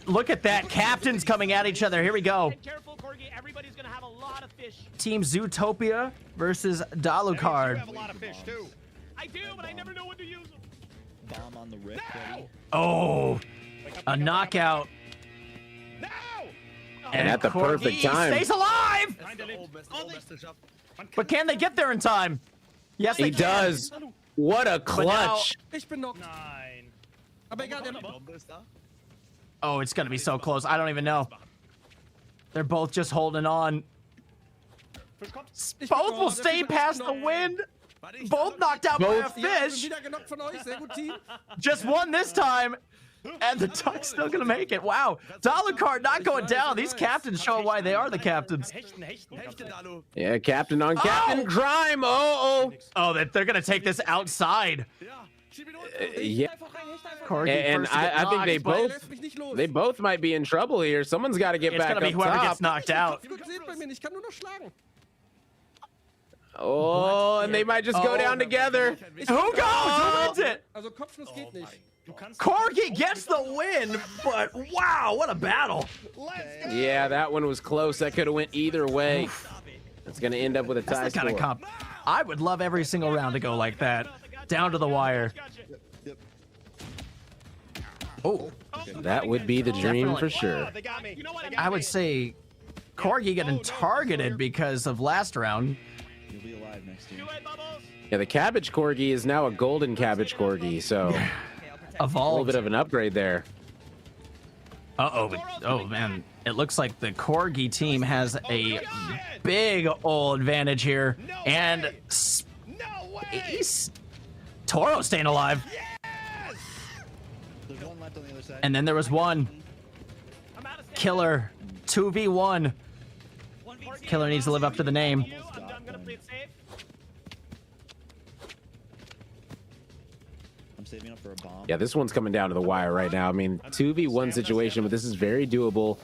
Look at that. Captains coming at each other. Here we go. Careful, Corgi. Everybody's gonna have a lot of fish. Team Zootopia versus Dalucard. You have a lot of fish too. I do, but I never know when to use them. Bomb on the rip. Ready? Oh, a knockout. No! And at the perfect time. Stays alive! But can they get there in time? Yes, they He can. does. What a clutch. Nine. Oh, it's gonna be so close. I don't even know. They're both just holding on. Both will stay past the wind. Both knocked out by a fish. Just one this time. And the Duck's still gonna make it. Wow. Dalukard not going down. These captains show why they are the captains. Yeah, captain on captain crime. Oh. Oh, they're gonna take this outside. Yeah. Corgi And first to get I think knocked, they both might be in trouble here. Someone's got to get it's back gonna be up whoever top. gets knocked out. Oh, and they might just go down together. Who goes? Who wins it? Corgi gets the win, but wow, what a battle. Yeah, that one was close. That could have went either way. It's going to end up with a tie That's the kind of score. comp. I would love every single round to go like that. Down to the wire. Oh, That would be the dream Definitely. for sure. I would say Corgi getting targeted because of last round. You'll be alive next year. Yeah, the cabbage corgi is now a golden cabbage corgi, so a little Evolved. bit of an upgrade there. Oh man, it looks like the Corgi team has a big old advantage here, and Space Toro staying alive. There's one left on the other side. And then there was one. Killer 2v1. Killer needs to live up to the name. I'm saving up for a bomb. Yeah, this one's coming down to the wire right now. I mean, 2v1 situation, but this is very doable,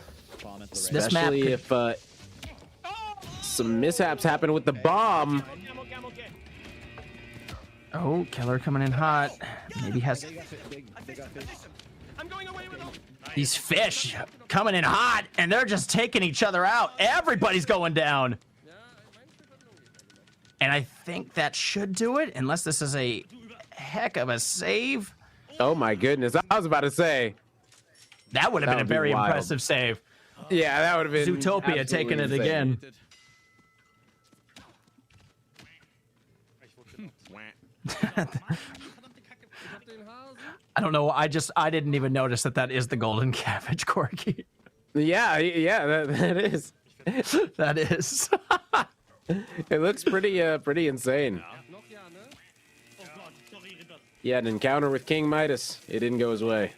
Bomb at the right. This map especially could- if some mishaps happen with the bomb. Oh, Killer coming in hot. Maybe has They got fish. these fish coming in hot, and they're just taking each other out. Everybody's going down. And I think that should do it, unless this is a heck of a save. Oh my goodness, I was about to say. That would have That been a would be very wild. impressive save. Yeah, that would have been Zootopia absolutely taking it insane. again. I don't know. I didn't even notice that is the golden cabbage corgi. Yeah, that is. That is. It looks pretty insane. Yeah, an encounter with King Midas. It didn't go his way.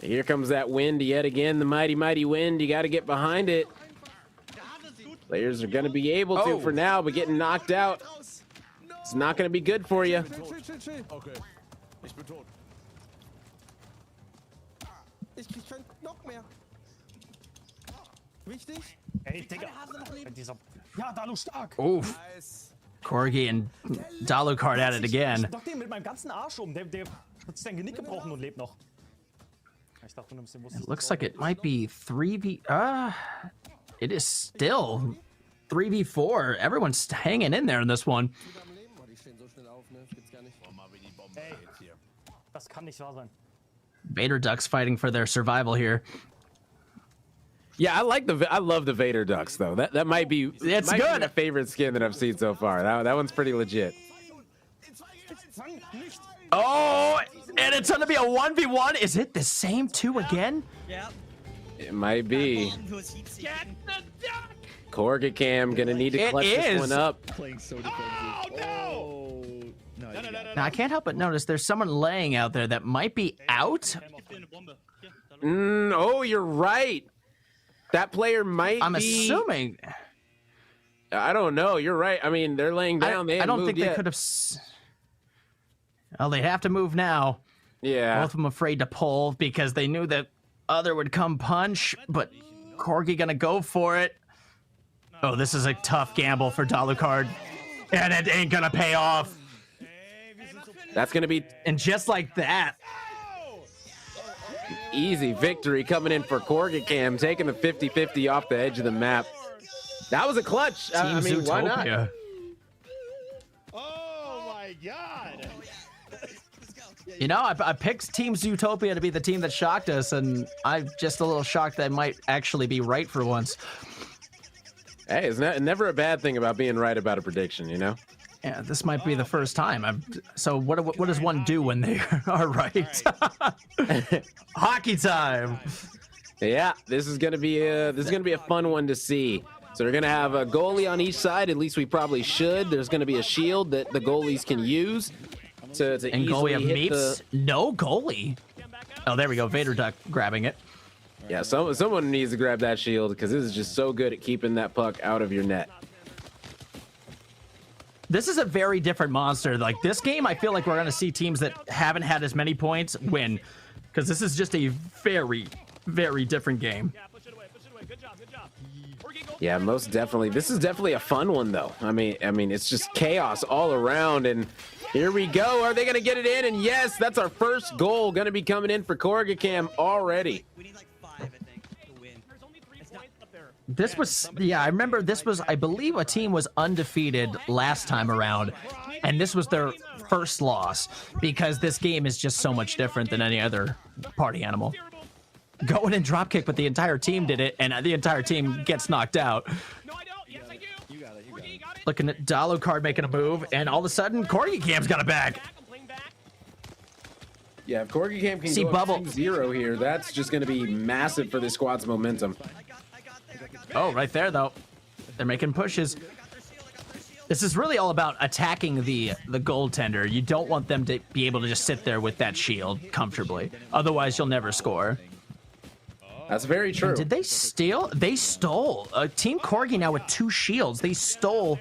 Here comes that wind yet again, the mighty, mighty wind. You got to get behind it. Players are going to be able to for now, but getting knocked out, it's not going to be good for you. Oof. Corgi and Dalukard at it again. It looks like it might be 3v. It is still 3v4. Everyone's hanging in there in this one. Vader Ducks fighting for their survival here. Yeah, I love the Vader Ducks though. That might be It's might be good. my favorite skin that I've seen so far. That one's pretty legit. Oh, and it's gonna be a 1v1. Is it the same two again? It might be. Corgicam gonna need to It clutch this is. one up. Playing so defensive. Oh, no, you got it. Now I can't help but notice there's someone laying out there that might be out. Oh, you're right. That player might I'm be. assuming. I don't know. You're right. I mean, they're laying down. They I haven't don't moved think they yet. could have. Well, they'd have to move now. Yeah. Both of them afraid to pull because they knew that other would come punch, but Corgi gonna go for it. Oh, this is a tough gamble for Dalukard, and it ain't gonna pay off. That's gonna be And just like that, easy victory coming in for Corgicam, taking the 50-50 off the edge of the map. That was a clutch. Team I mean, why not? Zootopia. Oh my god! You know, I picked Team Zootopia to be the team that shocked us, and I'm just a little shocked that I might actually be right for once. Hey, it's never a bad thing about being right about a prediction, you know? Yeah, this might be the first time. So what does one do when they are right? Hockey time. Yeah, this is gonna be a fun one to see. So we're gonna have a goalie on each side. At least we probably should. There's gonna be a shield that the goalies can use to And easily goalie of hit Meeps? No goalie. Oh, there we go. Vader Duck grabbing it. Yeah, someone needs to grab that shield because this is just so good at keeping that puck out of your net. This is a very different monster. Like this game, I feel like we're gonna see teams that haven't had as many points win, because this is just a very, very different game. Yeah, most definitely. This is definitely a fun one, though. I mean, it's just chaos all around, and here we go. Are they gonna get it in? And yes, that's our first goal gonna be coming in for Corgicam already. We need like 5, I think, to win. There's only 3 points up there. This was, yeah, I remember this was, I believe a team was undefeated last time around, and this was their first loss, because this game is just so much different than any other party animal. Going and dropkick, but the entire team did it, and the entire team gets knocked out. No, I don't. Yes, I do. You got it. Corgi, got it. Looking at Dalocard making a move, and all of a sudden, Corgicam's got it back. I'm playing back. Yeah, if Corgicam can See, go Bubble. up 2-0 here, that's just gonna be massive for this squad's momentum. Oh, right there, though. They're making pushes. This is really all about attacking the goaltender. You don't want them to be able to just sit there with that shield comfortably. Otherwise, you'll never score. That's very true. And did they steal? They stole. Team Corgi now with 2 shields. They stole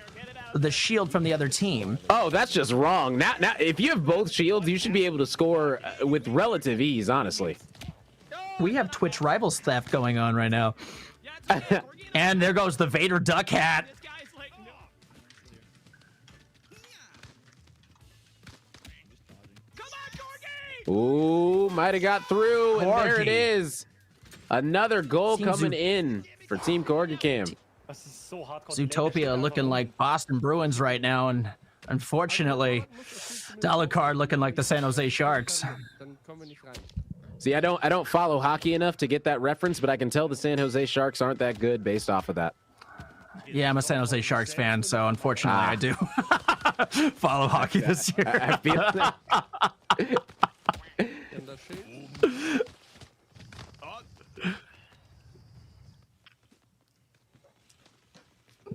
the shield from the other team. Oh, that's just wrong. Now, if you have both shields, you should be able to score with relative ease, honestly. We have Twitch rivals theft going on right now. And there goes the Vader Duck hat. This guy's like, no. Come on, Corgi! Ooh, might have got through, and there it Corgi. is. Another goal Seems coming in for Team Corgicam. Zootopia looking like Boston Bruins right now, and unfortunately, Dalocard looking like the San Jose Sharks. See, I don't follow hockey enough to get that reference, but I can tell the San Jose Sharks aren't that good based off of that. Yeah, I'm a San Jose Sharks fan, so unfortunately I do follow hockey this year. I feel that.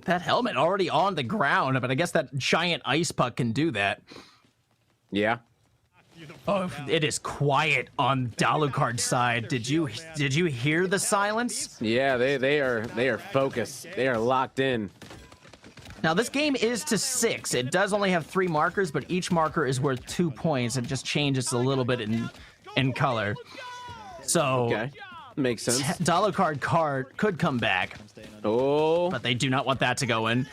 That helmet already on the ground, but I guess that giant ice puck can do that. Yeah. Oh, it is quiet on Dalocard's side. Did you hear the silence? Yeah, they are focused. They are locked in. Now this game is to 6. It does only have 3 markers, but each marker is worth 2 points. It just changes a little bit in color. So Okay. Makes sense. Dalocard card could come back, Oh. but they do not want that to go in.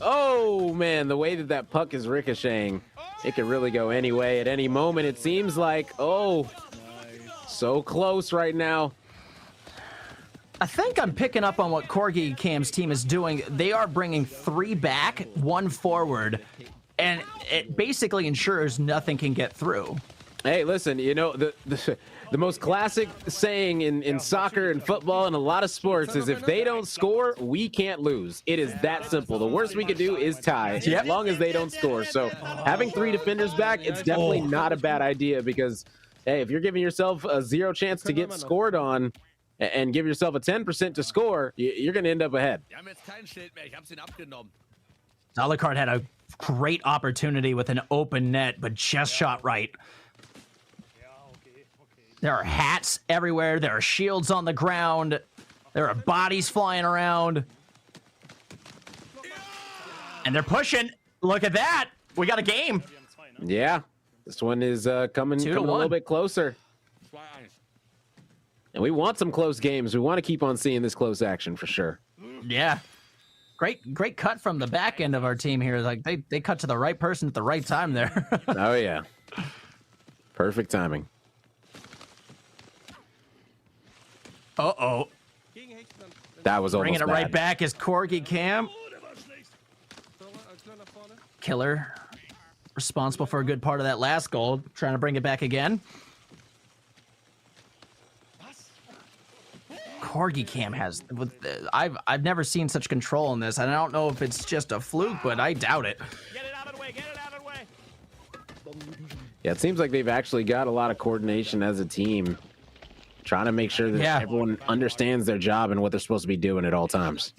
Oh, man, the way that puck is ricocheting, it could really go any way at any moment, it seems like. Oh, so close right now. I think I'm picking up on what Corgicam's team is doing. They are bringing 3 back, 1 forward, and it basically ensures nothing can get through. Hey, listen, you know, the most classic saying in soccer and football and a lot of sports is if they don't score, we can't lose. It is that simple. The worst we could do is tie, as long as they don't score. So having 3 defenders back, it's definitely not a bad idea because, hey, if you're giving yourself a 0 chance to get scored on and give yourself a 10% to score, you're going to end up ahead. Dalocard had a great opportunity with an open net, but just shot right. There are hats everywhere. There are shields on the ground. There are bodies flying around. And they're pushing. Look at that. We got a game. Yeah, this one is coming a little bit closer. And we want some close games. We want to keep on seeing this close action for sure. Yeah. Great cut from the back end of our team here. Like they cut to the right person at the right time there. Oh, yeah. Perfect timing. Uh-oh. That was almost Bringing it bad. right back is Corgicam. Killer. Responsible for a good part of that last goal. Trying to bring it back again. Corgi Cam has. I've never seen such control in this, and I don't know if it's just a fluke, but I doubt it. Get it out of the way. Get it out of the way. Yeah, it seems like they've actually got a lot of coordination as a team, trying to make sure that everyone understands their job and what they're supposed to be doing at all times.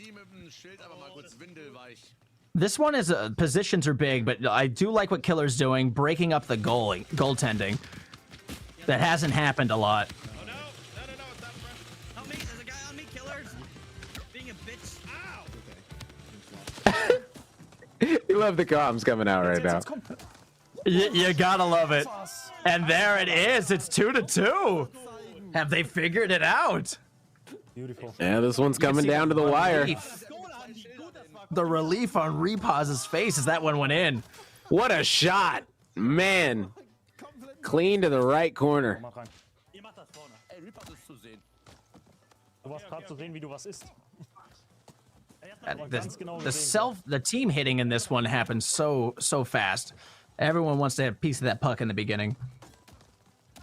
This one is positions are big, but I do like what Killer's doing, breaking up the goaltending. That hasn't happened a lot. Oh no! No! It's not fresh. Help me! There's a guy on me, Killers. Being a bitch. Ow! You love the comms coming out right now. You gotta love it. And there it is. It's 2-2. Have they figured it out? Beautiful. Yeah, this one's coming down to the wire. The relief on Repaz's face as that one went in. What a shot, man! Clean to the right corner. The team hitting in this one happens so fast. Everyone wants to have a piece of that puck in the beginning.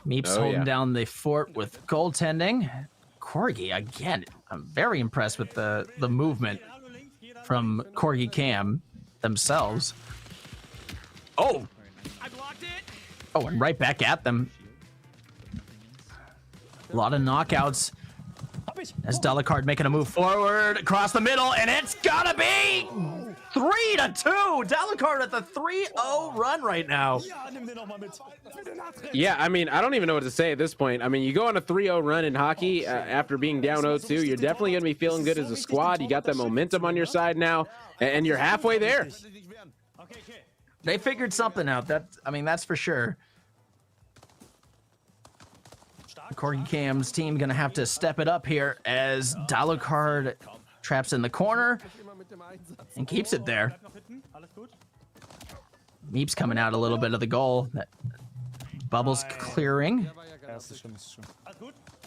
Meeps holding down the fort with goaltending. Corgi, again, I'm very impressed with the movement from Corgi Cam themselves. Oh! I blocked it. Oh, and right back at them. A lot of knockouts. As Delicard making a move forward across the middle, and it's gotta be 3-2. Delicard at the 3-0 run right now. Yeah, I mean, I don't even know what to say at this point. I mean, you go on a 3-0 run in hockey after being down 0-2. You're definitely going to be feeling good as a squad. You got that momentum on your side now, and you're halfway there. They figured something out. That's for sure. Corgi Cam's team going to have to step it up here as Delicard traps in the corner and keeps it there. Meeps coming out a little bit of the goal. Bubbles clearing.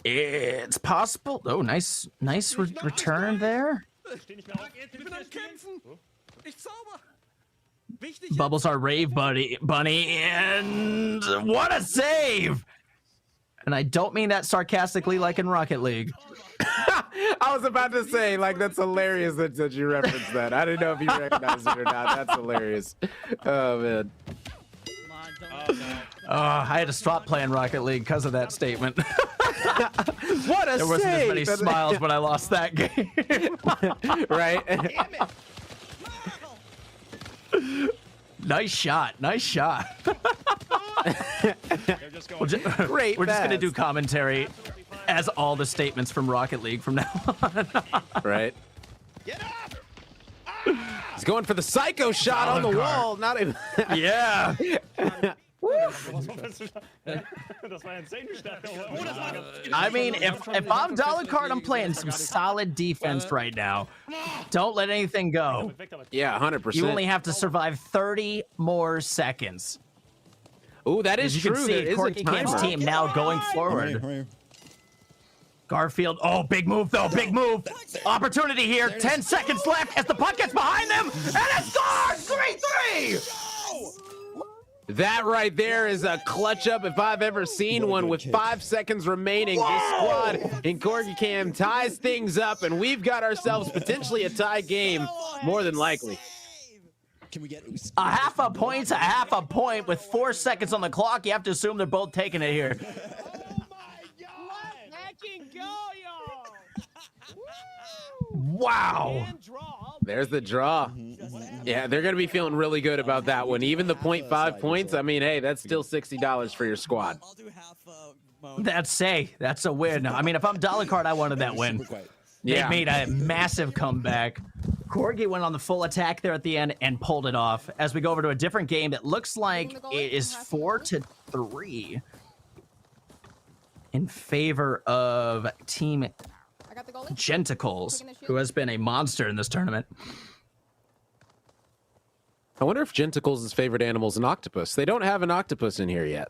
It's possible. Oh, nice return there. Bubbles our rave bunny, and what a save! And I don't mean that sarcastically like in Rocket League. I was about to say, like, that's hilarious that you referenced that. I didn't know if you recognized it or not. That's hilarious. Oh, man. I had to stop playing Rocket League because of that statement. What a There wasn't as save! many smiles when I lost that game. Right? Nice shot. Great We're just going to do pass. commentary as all the statements from Rocket League from now on. Right? He's going for the psycho shot on the wall. Not even. Yeah. I mean, if I'm Delicard, I'm playing some solid defense right now. Don't let anything go. Yeah, 100%. You only have to survive 30 more seconds. Ooh, that As is you true. can see, There is a Corgi Cam's timer. team now going forward. Garfield, oh, big move though, big move. Opportunity here, 10 seconds left as the puck gets behind them, and it scores! 3-3! That right there is a clutch up if I've ever seen one. With 5 seconds remaining, this squad in Corgi Cam ties things up, and we've got ourselves potentially a tie game, more than likely. Can we get A half a point with 4 seconds on the clock. You have to assume they're both taking it here. Wow. There's the draw. Yeah, they're going to be feeling really good about that one. Even the 0.5 points, I mean, hey, that's still $60 for your squad. That's a win. I mean, if I'm Delicard, I wanted that win. They made a massive comeback. Corgi went on the full attack there at the end and pulled it off. As we go over to a different game that looks like it is 4-3 in favor of Team Genticles, who has been a monster in this tournament. I wonder if Genticles' favorite animal is an octopus. They don't have an octopus in here yet.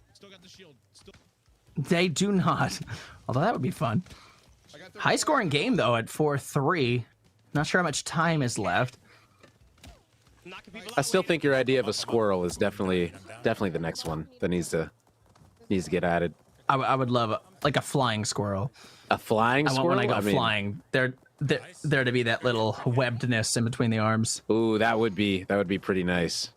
They do not, although that would be fun. High scoring game though at 4-3. Not sure how much time is left. I still think your idea of a squirrel is definitely the next one that needs to get added. I would love like a flying squirrel. A flying I want squirrel? when I go mean, flying. There to be that little webbedness in between the arms. Ooh, that would be pretty nice.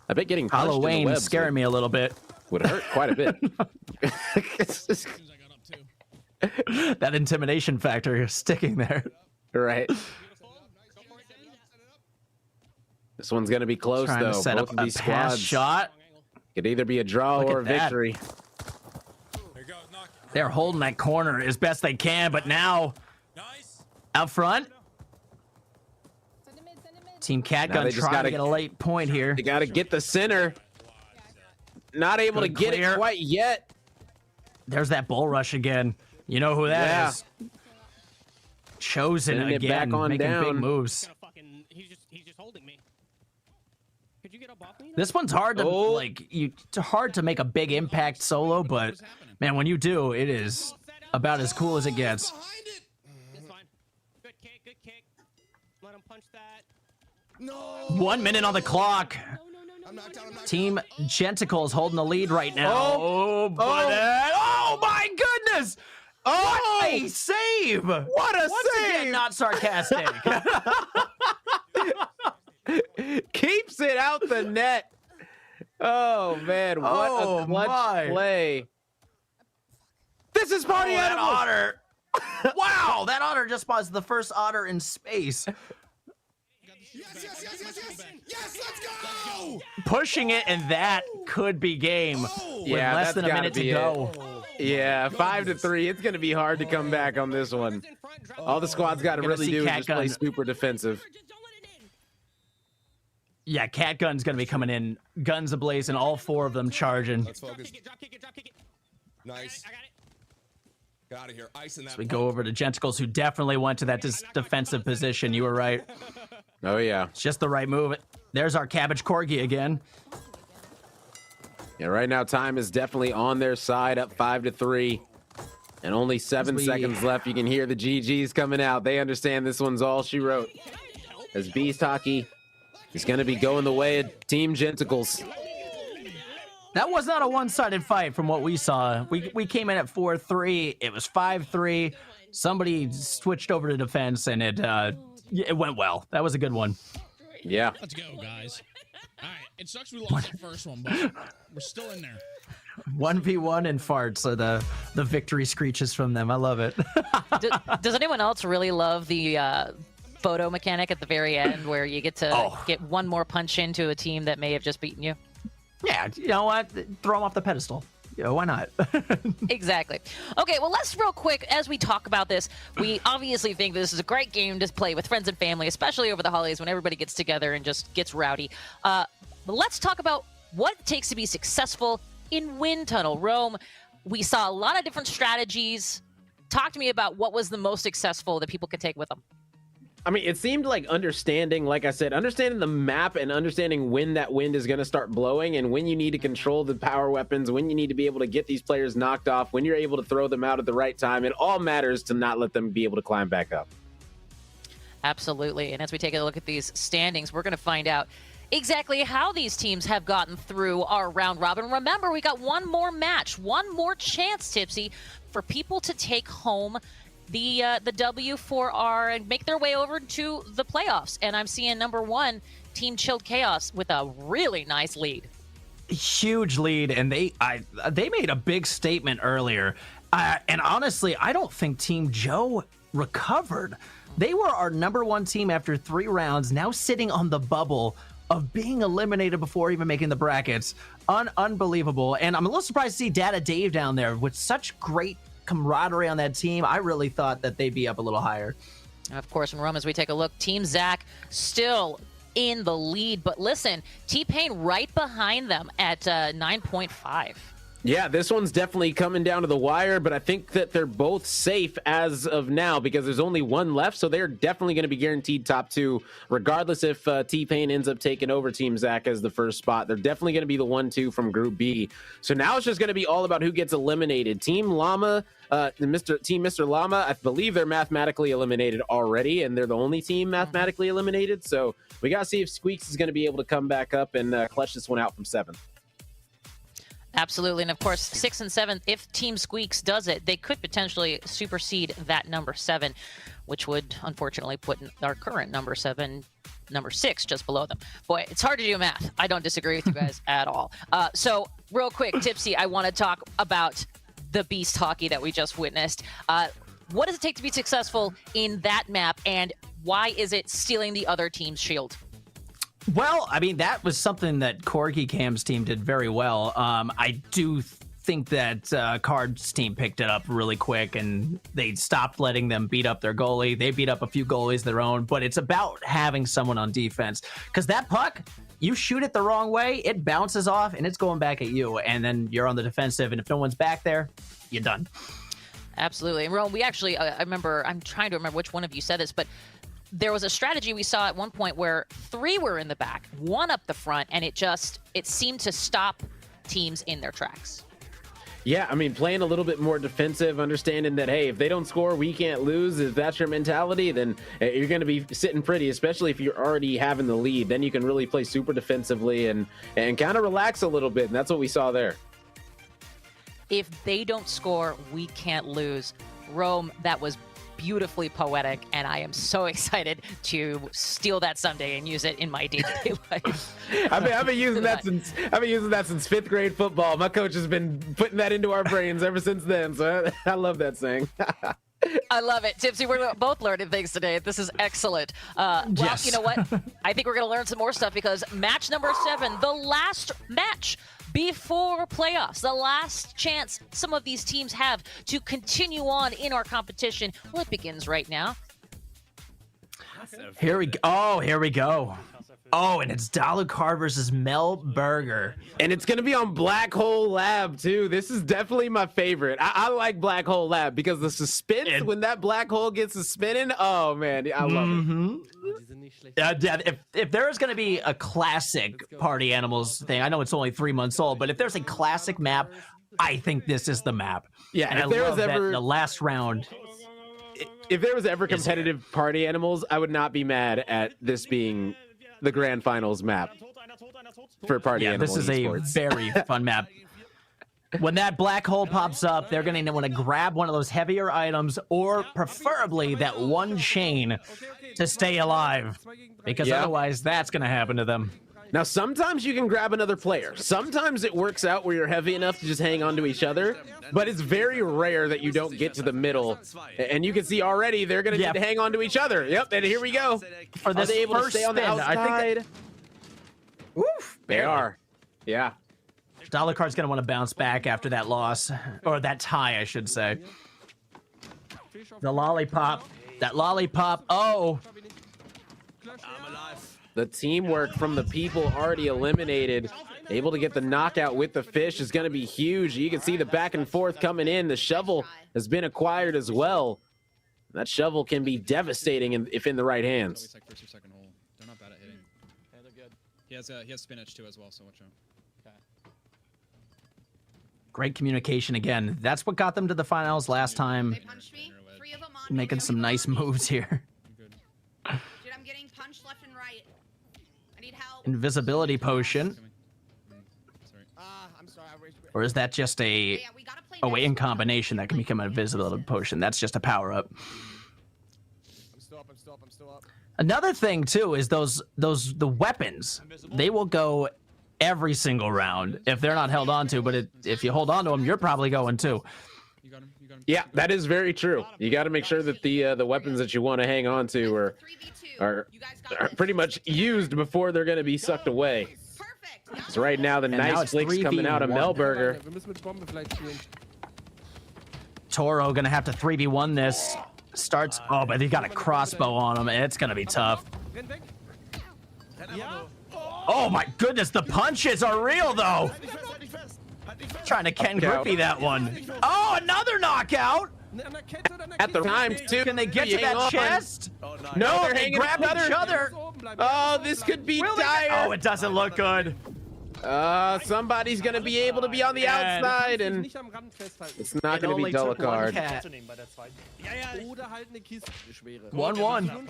I bet getting punched in the Halloween webs scaring me a little bit. would hurt quite a bit. That intimidation factor is sticking there. Right. This one's gonna be close Trying though. to set Both up of a these pass squads shot. could either be a draw Look or a at that. victory. They're holding that corner as best they can, but now out front, Team Now Catgun they just trying gotta- to get a late point here. They gotta get the center. Not able Good to get clear. it quite yet. There's that bull rush again. You know who that is? Chosen Sending it again, back on making big down. moves. He's just holding me. Could you get up off me? This one's hard to it's hard to make a big impact solo, but man, when you do, it is about as cool as it gets. It's fine. Good kick, good kick. Let him punch that. No. 1 minute on the clock. I'm knocked out. I'm knocked Team Genticles holding the lead right now. Oh, Oh my goodness! Oh! What a save! What a Once save! again, not sarcastic. Keeps it out the net. Oh man, what Oh, a clutch my. play. This is Party that Animals. otter. Wow, that otter just was the first otter in space. Yes, let's go. Pushing it, and that could be game. With Yeah, less that's than a gotta minute to be go. Yeah, 5-3. It's gonna be hard to come back on this one. All the squad's got to Gonna really see do is just play Catgun. super defensive. Yeah, Catgun's gonna be coming in, guns ablaze, and all four of them charging. Let's focus. Drop kick it. Nice. I got it. Get out of here. Ice in that. We go over to Genticles, who definitely went to that defensive position. You were right. Oh yeah. It's just the right move. There's our Cabbage Corgi again. Yeah, right now time is definitely on their side, up 5-3. And only 7 seconds left. You can hear the GGs coming out. They understand this one's all she wrote. As Beast Hockey is going to be going the way of Team Genticles. That was not a one-sided fight from what we saw. We came in at 4-3. It was 5-3. Somebody switched over to defense, and it went well. That was a good one. Yeah. Let's go, guys. All right. It sucks we lost the first one, but we're still in there. 1v1 and farts are the victory screeches from them. I love it. Does anyone else really love the photo mechanic at the very end where you get to get one more punch into a team that may have just beaten you? Yeah, you know what? Throw them off the pedestal. Yeah, why not? Exactly. Okay, well, let's real quick, as we talk about this, we obviously think this is a great game to play with friends and family, especially over the holidays when everybody gets together and just gets rowdy. But let's talk about what it takes to be successful in Wind Tunnel. Rome, we saw a lot of different strategies. Talk to me about what was the most successful that people could take with them. I mean, it seemed like understanding, like I said, understanding the map and understanding when that wind is going to start blowing and when you need to control the power weapons, when you need to be able to get these players knocked off, when you're able to throw them out at the right time. It all matters to not let them be able to climb back up. Absolutely. And as we take a look at these standings, we're going to find out exactly how these teams have gotten through our round robin. Remember, we got one more match, one more chance, Tipsy, for people to take home the W for our and make their way over to the playoffs. And I'm seeing number one, Team Chilled Chaos, with a really nice lead. Huge lead, and they made a big statement earlier. And honestly, I don't think Team Joe recovered. They were our number one team after 3 rounds, now sitting on the bubble of being eliminated before even making the brackets. Unbelievable. And I'm a little surprised to see Data Dave down there with such great camaraderie on that team. I really thought that they'd be up a little higher. And of course, in Rome, as we take a look, Team Zach still in the lead. But listen, T-Pain right behind them at 9.5. Yeah, this one's definitely coming down to the wire, but I think that they're both safe as of now because there's only one left, so they're definitely going to be guaranteed top 2, regardless if T-Pain ends up taking over Team Zach as the first spot. They're definitely going to be the 1-2 from Group B. So now it's just going to be all about who gets eliminated. Team Llama, Team Mr. Llama, I believe they're mathematically eliminated already, and they're the only team mathematically eliminated. So we got to see if Squeaks is going to be able to come back up and clutch this one out from 7th. Absolutely, and of course, 6 and 7. If Team Squeaks does it, they could potentially supersede that number 7, which would unfortunately put our current number 7, number 6, just below them. Boy, it's hard to do math. I don't disagree with you guys at all. So, real quick, Tipsy, I want to talk about the beast hockey that we just witnessed. What does it take to be successful in that map, and why is it stealing the other team's shield? Well, I mean, that was something that Corgi Cam's team did very well. I do think that Card's team picked it up really quick, and they stopped letting them beat up their goalie. They beat up a few goalies their own, but it's about having someone on defense. Because that puck, you shoot it the wrong way, it bounces off, and it's going back at you, and then you're on the defensive, and if no one's back there, you're done. Absolutely. And Rome, we actually, I'm trying to remember which one of you said this, but there was a strategy we saw at one point where 3 were in the back, 1 up the front, and it seemed to stop teams in their tracks. Yeah, I mean, playing a little bit more defensive, understanding that, hey, if they don't score, we can't lose. If that's your mentality, then you're going to be sitting pretty, especially if you're already having the lead. Then you can really play super defensively and kind of relax a little bit, and that's what we saw there. If they don't score, we can't lose. Rome, that was beautifully poetic, and I am so excited to steal that someday and use it in my day-to-day life. I've been using that since 5th grade football. My coach has been putting that into our brains ever since then. So I love that saying. I love it. Tipsy, we're both learning things today. This is excellent. Well, Yes. You know what? I think we're going to learn some more stuff because match number 7, the last match before playoffs, the last chance some of these teams have to continue on in our competition. Well, it begins right now. Here we go. Oh, here we go. Oh, and it's Dalukard versus Mel Burger. And it's going to be on Black Hole Lab, too. This is definitely my favorite. I like Black Hole Lab because the suspense when that black hole gets to spinning, oh, man, I love it. If there is going to be a classic Party Animals thing, I know it's only 3 months old, but if there's a classic map, I think this is the map. Yeah, and if I there love was that ever the last round. If there was ever competitive Party Animals, I would not be mad at this being the grand finals map for Party Animals. This is esports. a very fun map. When that black hole pops up, they're going to want to grab one of those heavier items, or preferably that one chain to stay alive, because otherwise that's going to happen to them. Now, sometimes you can grab another player. Sometimes it works out where you're heavy enough to just hang on to each other, but it's very rare that you don't get to the middle. And you can see already they're going to need to hang on to each other. Yep, and here we go. For this Are they able to stay on the outside? I think they are. Yeah. Dalukard's going to want to bounce back after that loss, or that tie, I should say. The lollipop. That lollipop. Oh. The teamwork from the people already eliminated, able to get the knockout with the fish is going to be huge. You can see the back and forth coming in. The shovel has been acquired as well. That shovel can be devastating if in the right hands. Like first or second hole. They're not bad at hitting. Yeah, they're good. He has spinach too as well, so watch out. Great communication again. That's what got them to the finals last time. Making some nice moves here. Dude, I'm getting punched left and right. I need help. Invisibility potion. I'm sorry. Or is that just a... Oh, wait, in combination, that can become an invisibility potion. That's just a power-up. I'm still up. Another thing, too, is the weapons. They will go every single round if they're not held on to, but if you hold on to them, you're probably going too. You got him. Yeah, that is very true. You got to make sure that the weapons that you want to hang on to are pretty much used before they're going to be sucked away. So right now, the nice flicks coming out of Melburger. Toro gonna have to 3v1 this. Starts. Oh, but he got a crossbow on him. It's gonna be tough. Oh my goodness, the punches are real though. Trying to Ken Griffey that one. Oh, another knockout. At the time, too. Can they get to that chest? No, they're they hanging grab each other. Oh, this could be dire. Oh, it doesn't look good. Somebody's gonna be able to be on the outside, and it's not gonna be Dalukard. 1-1.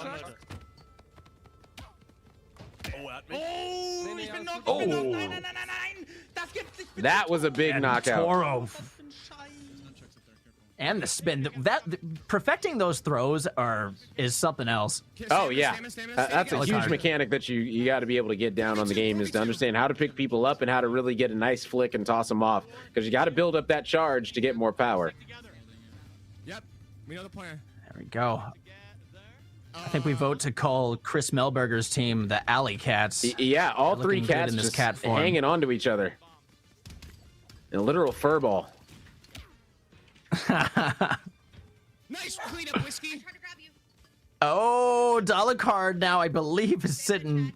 Oh, ich bin knocked. Oh. Ich bin knocked. Nein, nein, nein, nein, nein. Das gibt's nicht. That was a big And knockout. Toro. And the spin. Perfecting those throws is something else. Oh yeah, that's a Look huge hard. mechanic that you got to be able to get down on the game, is to understand how to pick people up and how to really get a nice flick and toss them off, because you got to build up that charge to get more power. Yep. We know the plan. There we go. I think we vote to call Chris Melberger's team the Alley Cats. Yeah, all They're three looking good cats in this just cat form. hanging on to each other. In a literal fur ball. Nice cleanup, Whiskey. Oh, Dollar Card now I believe is sitting.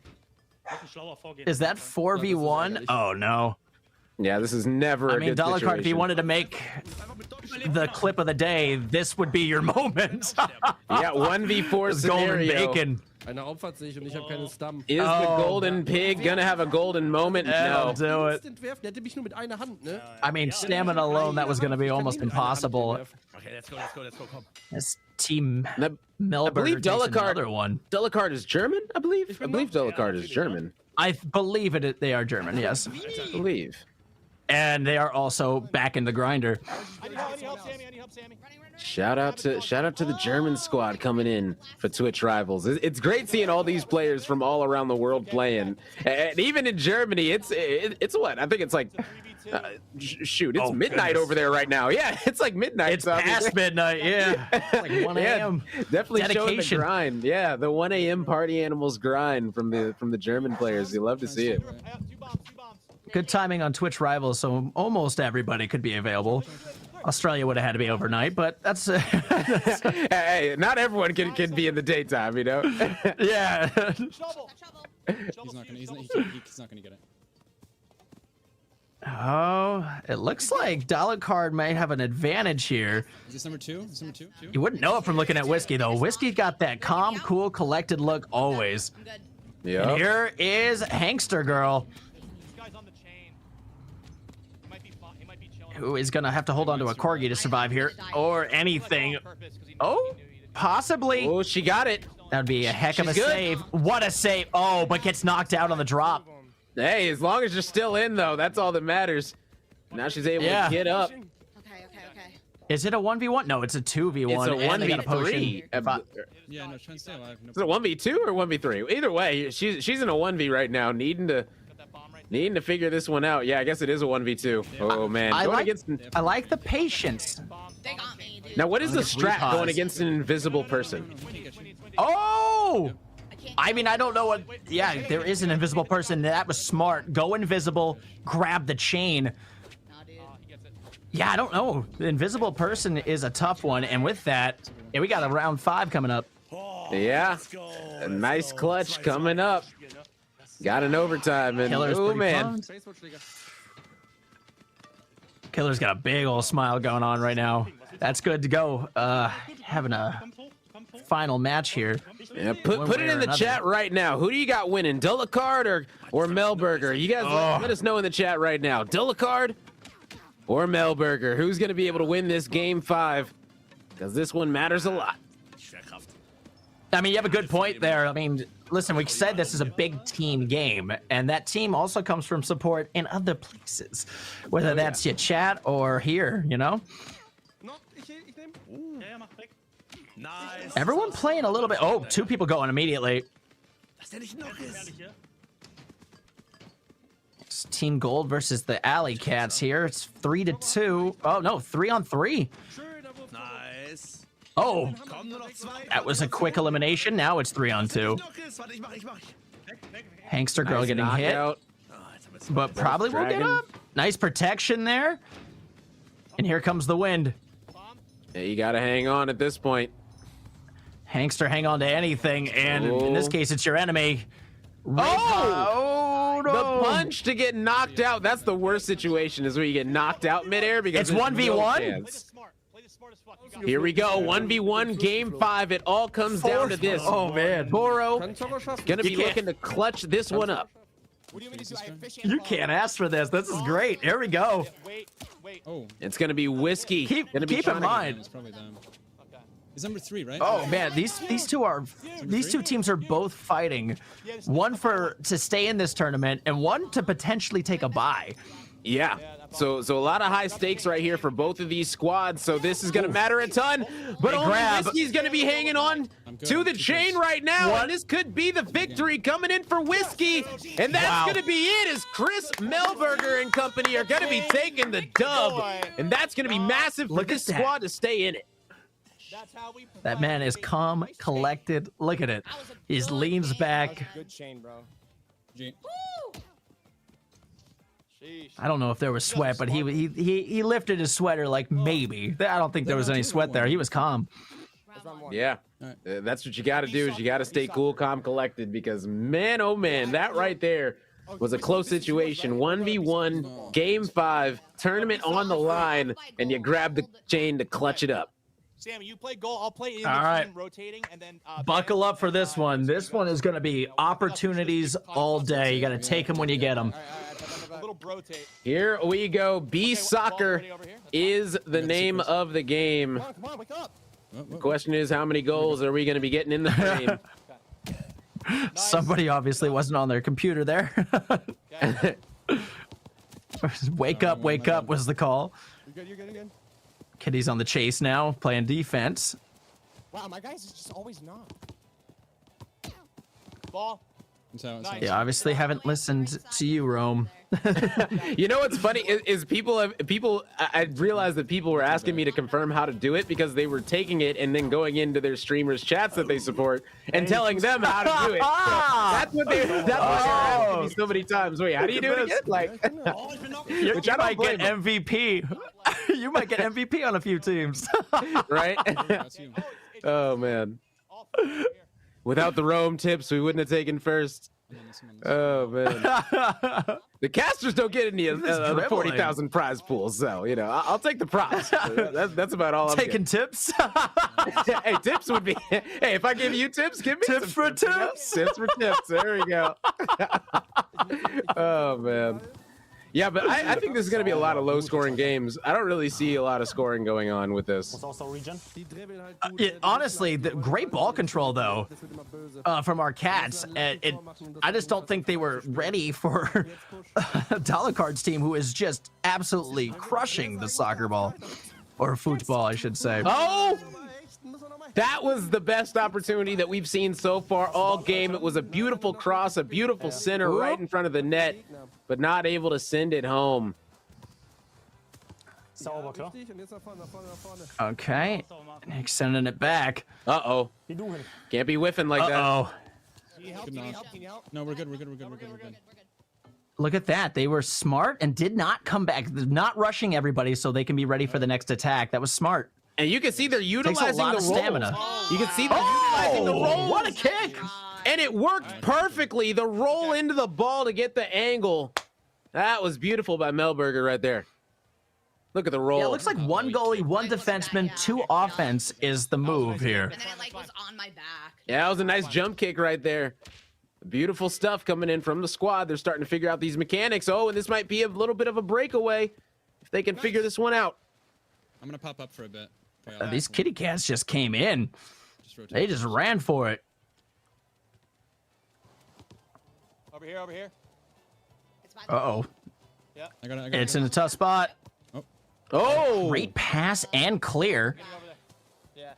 Is that 4v1? Oh no. Yeah, this is never I a mean, good Dollar Card, if you situation. wanted to make the clip of the day, this would be your moment. Yeah, 1v4 Golden scenario. Bacon. Eine Opfer sehe ich und ich habe keinen Stamm. Is the golden pig gonna have a golden moment? That'll No. do it. Entwerfen, der hätte mich nur mit einer Hand, ne? I mean, stamina alone, that was going to be almost impossible. Okay, let's go, let's go. Come. This team I Melberger believe takes Delicard. another one. Delicard is German, I believe. I believe Delicard is German. I believe they are German, yes. I believe. And they are also back in the grinder. I need help, Sammy. I need help, Sammy. Shout out to the German squad coming in for Twitch Rivals. It's great seeing all these players from all around the world playing, and even in Germany, it's what I think it's like. Shoot, it's midnight over there right now. Yeah, it's like midnight. It's past midnight, yeah. It's like 1 a.m. Definitely showing the Dedication. grind. Yeah, the 1 a.m. party animals grind from the German players. You love to see it. 2 bombs, 2 bombs. Good timing on Twitch Rivals, so almost everybody could be available. Australia would have had to be overnight, but that's Hey, not everyone can be in the daytime, you know. yeah. Trouble. He's not gonna get it. Oh, it looks like Dollar Card may have an advantage here. Is this number two? Is this number two? You wouldn't know it from looking at Whiskey, though. Whiskey's got that calm, cool, collected look always. I'm good. Yeah. And here is Hankster Girl, This guy's on the chain. He might be chilling. who is going to have to hold on to a Corgi to survive here, or anything. Oh, possibly. Oh, she got it. That would be a heck of a She's good. save. What a save. Oh, but gets knocked out on the drop. Hey, as long as you're still in, though, that's all that matters. Now she's able Yeah. to get up. Okay. Is it a 1v1? No, it's a 2v1. It's a and they got a 1v3. potion. Yeah, no, trying to stay alive. No Is it a 1v2 or 1v3? Either way, she's in a 1v right now, needing to figure this one out. Yeah, I guess it is a 1v2. Oh man, I Going like, against I like the patience. They got me, dude. now what is the Blue strat pause. going against an invisible person? Oh! I can't I mean, I don't know what. Yeah, there is an invisible person. That was smart. Go invisible, grab the chain. Nah, dude. Yeah, I don't know. The invisible person is a tough one. And with that, yeah, we got a round 5 coming up. Yeah, a nice clutch coming up. Got an overtime, and Killer's oh pretty man, pumped. Killer's got a big old smile going on right now. That's good to go. Having a final match here. yeah, One put way it or in the another. chat right now. Who do you got winning, Delicard or Melberger? You guys let us know in the chat right now. Delicard or Melberger? Who's going to be able to win this game 5? Because this one matters a lot. I mean, you have a good point there. I mean, listen, we said this is a big team game, and that team also comes from support in other places, whether that's your chat or here, you know? Nice. Everyone playing a little bit. Oh, 2 people going immediately. It's Team Gold versus the Alley Cats here. It's 3-2. Oh, no, 3-on-3. Nice. Oh, Komm, nur noch 2. that was a quick elimination. Now it's 3-on-2. Warte, ich mach. Hankster Girl Nice getting hit, knockout. but probably will get Dragon. up. Nice protection there. And here comes the wind. Yeah, you got to hang on at this point. Hankster, hang on to anything, and in this Oh. case, it's your enemy. Oh! no. The punch to get knocked out. That's the worst situation, is where you get knocked out midair because It's there's 1v1? no Play chance. this smart. Play this smart as fuck. You got Here we go, 1v1, game 5. It all comes down to this. Oh, man. Boro Kann Zorro schaffen. gonna be You can't- looking to clutch this one up. What do you want me to do? I have fish You can't ask for this. This is great. Here we go. Wait. Oh, It's gonna be Whiskey. Keep Gonna be in trying to- mind. it's probably them. Okay. It's number 3, right? Oh man, these two teams are both fighting, one to stay in this tournament and one to potentially take a bye. Yeah. So a lot of high stakes right here for both of these squads. So this is going to matter a ton. But only Whiskey's going to be hanging on to the chain right now. And this could be the victory coming in for Whiskey. And that's going to be it, as Chris Melberger and company are going to be taking the dub. And that's going to be massive for this squad to stay in it. That man is calm, collected. Look at it. He leans back. Good chain, bro. I don't know if there was sweat, but he lifted his sweater like maybe. I don't think there was any sweat there. He was calm. Yeah, that's what you got to do, is you got to stay cool, calm, collected, because man, oh man, that right there was a close situation. 1v1, game 5, tournament on the line, and you grab the chain to clutch it up. Sammy, you play goal. I'll play in All right. rotating, and then Buckle up for this one. This one is going to be opportunities all day. You got to take them when you get them. Here we go. B Soccer is the name of the game. The question is, how many goals are we going to be getting in the game? Somebody obviously wasn't on their computer there. Wake up was the call. You're good. Kitty's on the chase now, playing defense. Wow, my guys is just always not. Ball. Yeah, obviously haven't listened to you, Rome. You know what's funny is I realized that people were asking me to confirm how to do it because they were taking it and then going into their streamers' chats that they support and telling them how to do it. So that's what they're asking me so many times. Wait, how do you do it again? Like, you might get MVP. You might get MVP on a few teams. Right? Oh man. Without the Rome tips, we wouldn't have taken first. Oh man. The casters don't get any of the 40,000 prize pools, so you know I'll take the props. That's about all I'm taking tips. Hey, tips would be. Hey, if I give you tips, give me tips for tips. Tips for tips. There we go. Oh man. Yeah, but I think this is going to be a lot of low-scoring games. I don't really see a lot of scoring going on with this. Honestly, the great ball control, though, from our Cats. I just don't think they were ready for Dalakard's team, who is just absolutely crushing the soccer ball. Or football, I should say. Oh! That was the best opportunity that we've seen so far all game. It was a beautiful cross, a beautiful center right in front of the net, but not able to send it home. Okay, Nick sending it back. Uh-oh. Can't be whiffing like that. Uh-oh. No, we're good. Look at that. They were smart and did not come back. Not rushing everybody so they can be ready for the next attack. That was smart. And you can see they're utilizing the roll. Stamina. You can see they're utilizing the roll. What a kick! And it worked perfectly. The roll into the ball to get the angle. That was beautiful by Melberger right there. Look at the roll. Yeah, it looks like one goalie, one defenseman, 2 offense is the move here. And then it was on my back. Yeah, that was a nice jump kick right there. Beautiful stuff coming in from the squad. They're starting to figure out these mechanics. Oh, and this might be a little bit of a breakaway if they can figure this one out. I'm going to pop up for a bit. These kitty cats just came in. They just ran for it. Over here. Uh-oh. Yeah. I got it. It's in a tough spot. Oh! Great pass and clear. Yeah.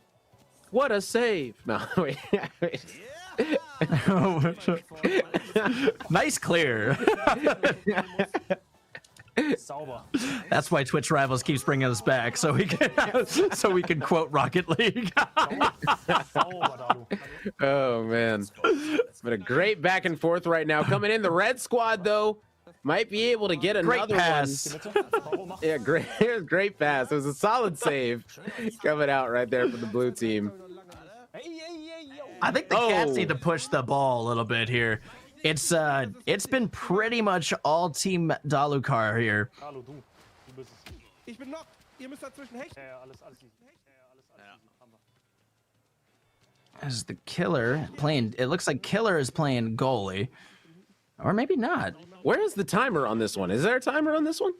What a save. No, wait. Nice clear. That's why Twitch Rivals keeps bringing us back, so we can quote Rocket League. Oh man, it's been a great back and forth right now. Coming in, the red squad though might be able to get another great pass. One. Yeah, great pass. It was a solid save coming out right there for the blue team. I think the Cats need to push the ball a little bit here. It's been pretty much all team Dalukar here. As the killer playing, it looks like Killer is playing goalie, or maybe not. Where is the timer on this one? Is there a timer on this one?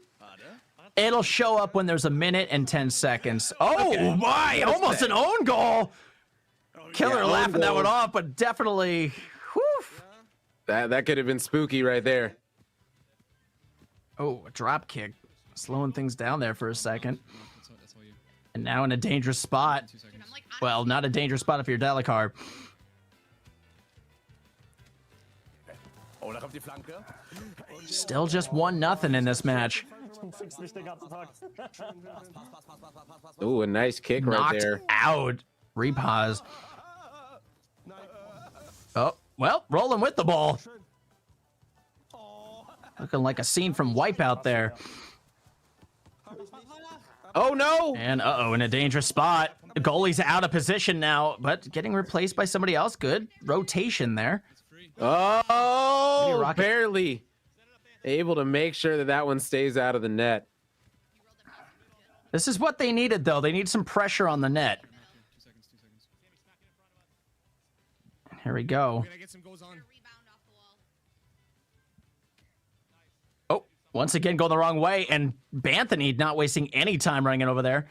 It'll show up when there's a minute and 10 seconds. Oh my, almost an own goal. Killer Yeah, own laughing that one goal. off, but definitely, whew. That could have been spooky right there. Oh, a drop kick. Slowing things down there for a second. That's all you. And now in a dangerous spot. 2 seconds. Well, not a dangerous spot if you're Delacar. Oh, da kommt die Flanke. Still just 1-0 in this match. Ooh, a nice kick right Knocked there. out. Repause. Oh, well, rolling with the ball. Looking like a scene from Wipeout there. Oh no! And in a dangerous spot. The goalie's out of position now, but getting replaced by somebody else. Good rotation there. Oh, Rocket. barely able to make sure that that one stays out of the net. This is what they needed, though. They need some pressure on the net. 2 seconds. 2 seconds. Here we go. Gonna get some goals on. Oh, once again going the wrong way, and Banthony not wasting any time running it over there.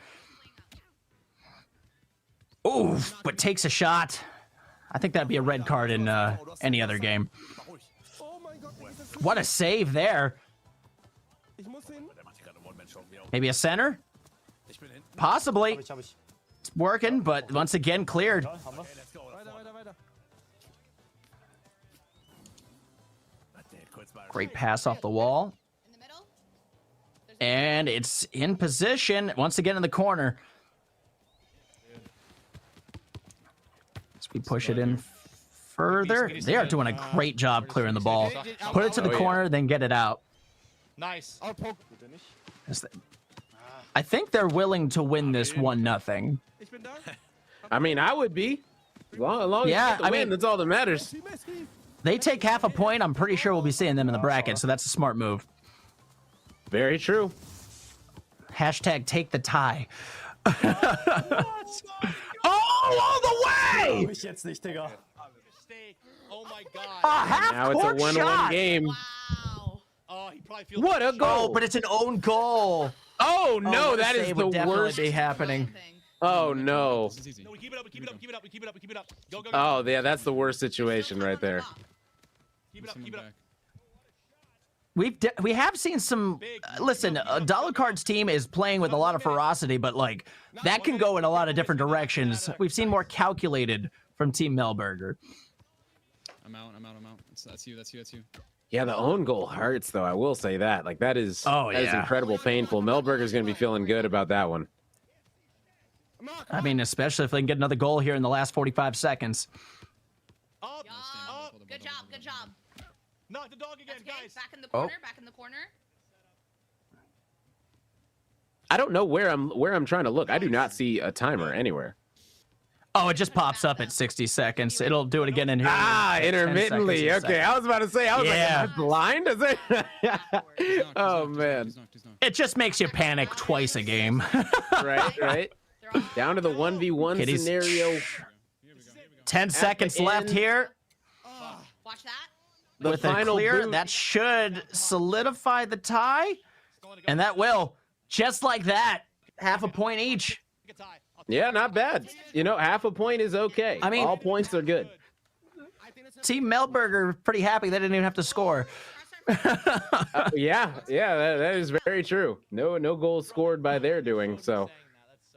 Oof, but takes a shot. I think that'd be a red card in any other game. What a save there. Maybe a center? Possibly. It's working, but once again cleared. Great pass off the wall. And it's in position, once again in the corner. As we push it in further. They are doing a great job clearing the ball. Put it to the corner, then get it out. Nice. I think they're willing to win this 1-0. I mean, I would be. As long as you get the win, that's all that matters. They take half a point. I'm pretty sure we'll be seeing them in the bracket, so that's a smart move. Very true. Hashtag take the tie. All the way! Oh my god. A half Now it's a court 1-1 shot. game. Oh, he probably feels What a Oh, goal! but it's an own goal. Oh no, what a that is save the would definitely worst. be happening. Oh no. This is easy. No, we keep it up, we keep it up, we keep it up, we keep it up, we keep it up. Go, go, go. Oh yeah, that's the worst situation right there. Keep it up, keep it up. We have seen some. Listen, Dollar Card's team is playing with a lot of ferocity, but like that can go in a lot of different directions. We've seen more calculated from Team Melberger. I'm out. That's you. Yeah, the own goal hurts though. I will say that. Like that is that is yeah. incredible painful. Melberger's gonna be feeling good about that one. I mean, especially if they can get another goal here in the last 45 seconds. Up, up. Good job, good job. Knock the dog again, Okay, guys. back in the corner, back in the corner. I don't know where I'm trying to look. I do not see a timer anywhere. Oh, it just pops up at 60 seconds. It'll do it again in here. Ah, in 10 intermittently. seconds, a Okay, second. I was about to say. I was like, am I blind? Is it? Oh man. He's knocked. It just makes you panic twice a game. Right. Down to the 1v1 Kitties. scenario. 10 seconds left end. here. Watch that. The With a final clear, boot. that should solidify the tie. And that will. Just like that. Half a point each. Yeah, not bad. You know, half a point is okay. I mean- all points are good. Team Melberger pretty happy they didn't even have to score. Yeah, that is very true. No goals scored by their doing so,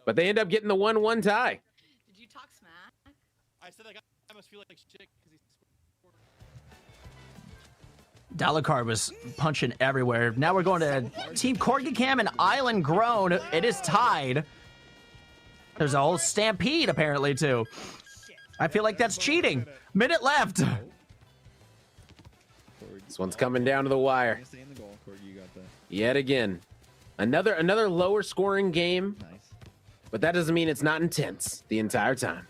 but they end up getting the 1-1 tie. Did you talk smack? I said like I must feel like shit because he's Dalakar was punching everywhere. Now we're going to Team Corgi Cam and Island Grown. It is tied. There's a whole stampede apparently too. I feel like that's cheating. Minute left. This one's coming down to the wire Stay in the goal, Corgi. You got that. yet again. Another lower scoring game, Nice. but that doesn't mean it's not intense the entire time.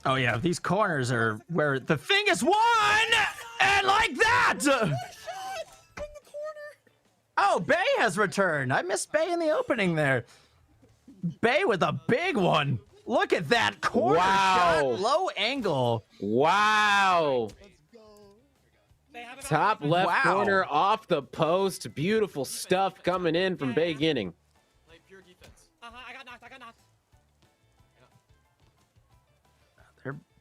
Oh yeah, these corners are where the thing is won, and like that. Oh, Bay has returned. I missed Bay in the opening there. Bay with a big one. Look at that corner Wow. shot, low angle. Wow. Top left Wow. corner off the post. Beautiful stuff coming in from beginning. Play pure defense. I got knocked.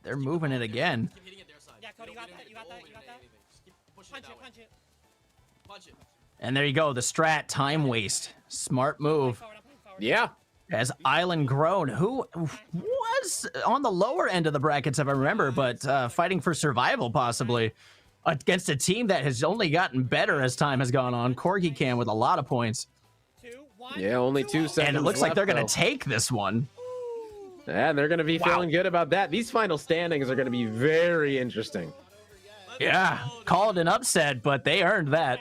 They're moving it again. Keep hitting it their side. Yeah, Cody, Don't you got get that, anything. you got that, Don't you got get that. anything. Just keep pushing Punch it it, that punch way. it. Punch it. And there you go. The strat time waste. Smart move. Forward, I'm playing forward. Yeah. As Island Grown, who was on the lower end of the brackets, if I remember, but fighting for survival possibly against a team that has only gotten better as time has gone on. Corgi Cam with a lot of points. 2, 1. Yeah, only 2 seconds. And it looks like they're going left, to take this one. though. Yeah, they're going to be feeling good about that. These final standings are going to be very interesting. Yeah, called an upset, but they earned that.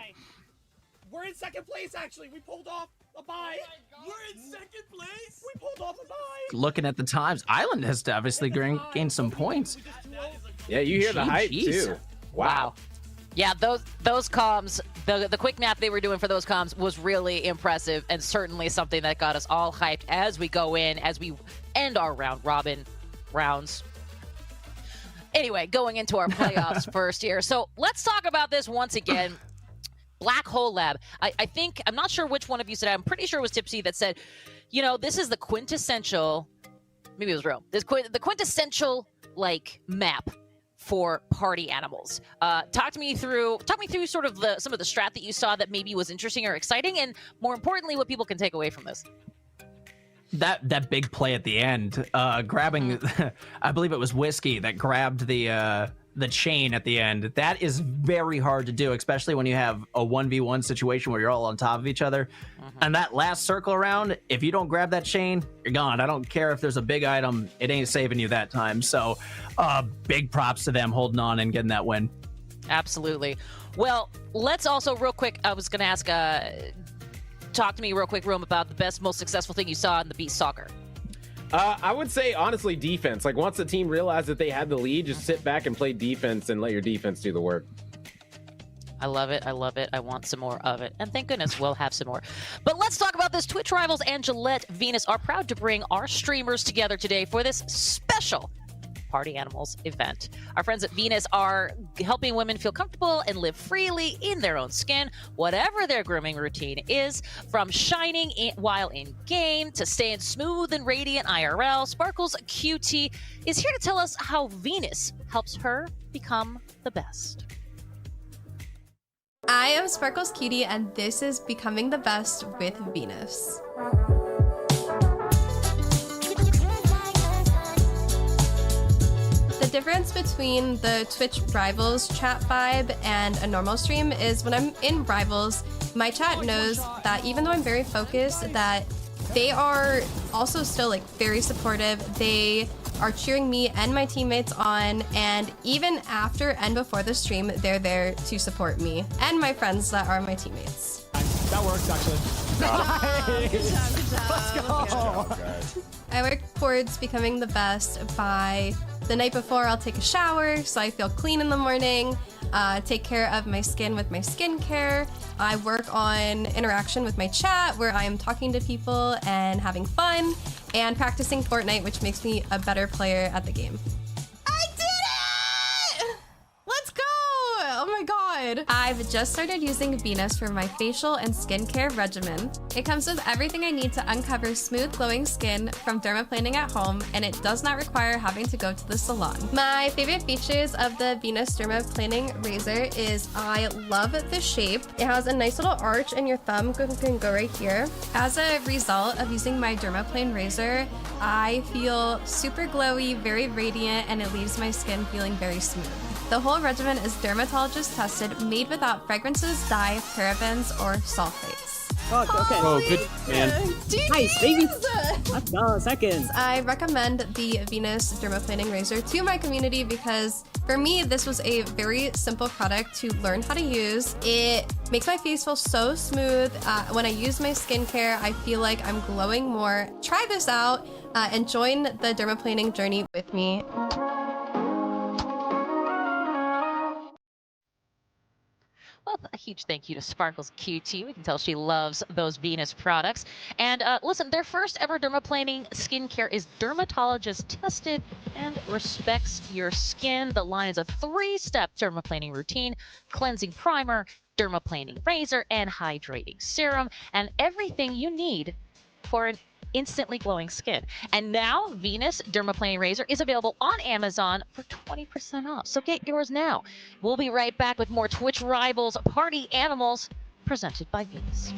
We're in second place, actually. We pulled off a bye. We're in second place. We pulled off a bye. Looking at the times, Island has obviously gained some points. Yeah, you hear the hype Jeez. too. Wow. Yeah, those comms, the quick map they were doing for those comms was really impressive and certainly something that got us all hyped as we go in, as we end our round robin rounds. Anyway, going into our playoffs first here. So let's talk about this once again. Black Hole Lab. I think, I'm not sure which one of you said it. I'm pretty sure it was Tipsy that said, you know, this is the quintessential, maybe it was Real, the quintessential, like, map for party animals. Talk me through sort of some of the strat that you saw that maybe was interesting or exciting, and more importantly, what people can take away from this. That big play at the end, grabbing, I believe it was Whiskey that grabbed the chain at the end. That is very hard to do, especially when you have a 1v1 situation where you're all on top of each other. And that last circle around, if you don't grab that chain, you're gone. I don't care if there's a big item, it ain't saving you that time. So big props to them holding on and getting that win. Absolutely. Well, let's also real quick, I was going to ask, talk to me real quick, Room, about the best, most successful thing you saw in the Beast Soccer. I would say, honestly, defense. Like, once the team realized that they had the lead, just sit back and play defense and let your defense do the work. I love it. I love it. I want some more of it. And thank goodness we'll have some more. But let's talk about this. Twitch rivals and Gillette Venus are proud to bring our streamers together today for this special Party Animals event. Our friends at Venus are helping women feel comfortable and live freely in their own skin, whatever their grooming routine is. From shining while in game to staying smooth and radiant IRL, Sparkles QT is here to tell us how Venus helps her become the best. I am Sparkles Cutie, and this is Becoming the Best with Venus. The difference between the Twitch Rivals chat vibe and a normal stream is when I'm in Rivals, my chat knows that even though I'm very focused, that they are also still like very supportive. They are cheering me and my teammates on, and even after and before the stream, they're there to support me and my friends that are my teammates. That works, actually. Good job. Let's go. I work towards becoming the best by the night before I'll take a shower so I feel clean in the morning, take care of my skin with my skincare. I work on interaction with my chat where I am talking to people and having fun, and practicing Fortnite, which makes me a better player at the game. I did it! Let's go! Oh my god. I've just started using Venus for my facial and skincare regimen. It comes with everything I need to uncover smooth, glowing skin from dermaplaning at home, and it does not require having to go to the salon. My favorite features of the Venus dermaplaning razor is I love the shape. It has a nice little arch, and your thumb can go right here. As a result of using my dermaplane razor, I feel super glowy, very radiant, and it leaves my skin feeling very smooth. The whole regimen is dermatologist tested, made without fragrances, dye, parabens, or sulfates. Okay. Oh, good man. Nice, baby. Let's go, seconds. I recommend the Venus dermaplaning razor to my community because for me, this was a very simple product to learn how to use. It makes my face feel so smooth. When I use my skincare, I feel like I'm glowing more. Try this out and join the dermaplaning journey with me. Well, A huge thank you to Sparkles QT. We can tell she loves those Venus products. And listen, their first ever dermaplaning skincare is dermatologist tested and respects your skin. The line is a 3-step dermaplaning routine: cleansing primer, dermaplaning razor, and hydrating serum, and everything you need for an instantly glowing skin. And now Venus Dermaplaning Razor is available on Amazon for 20% off. So get yours now. We'll be right back with more Twitch Rivals Party Animals presented by Venus.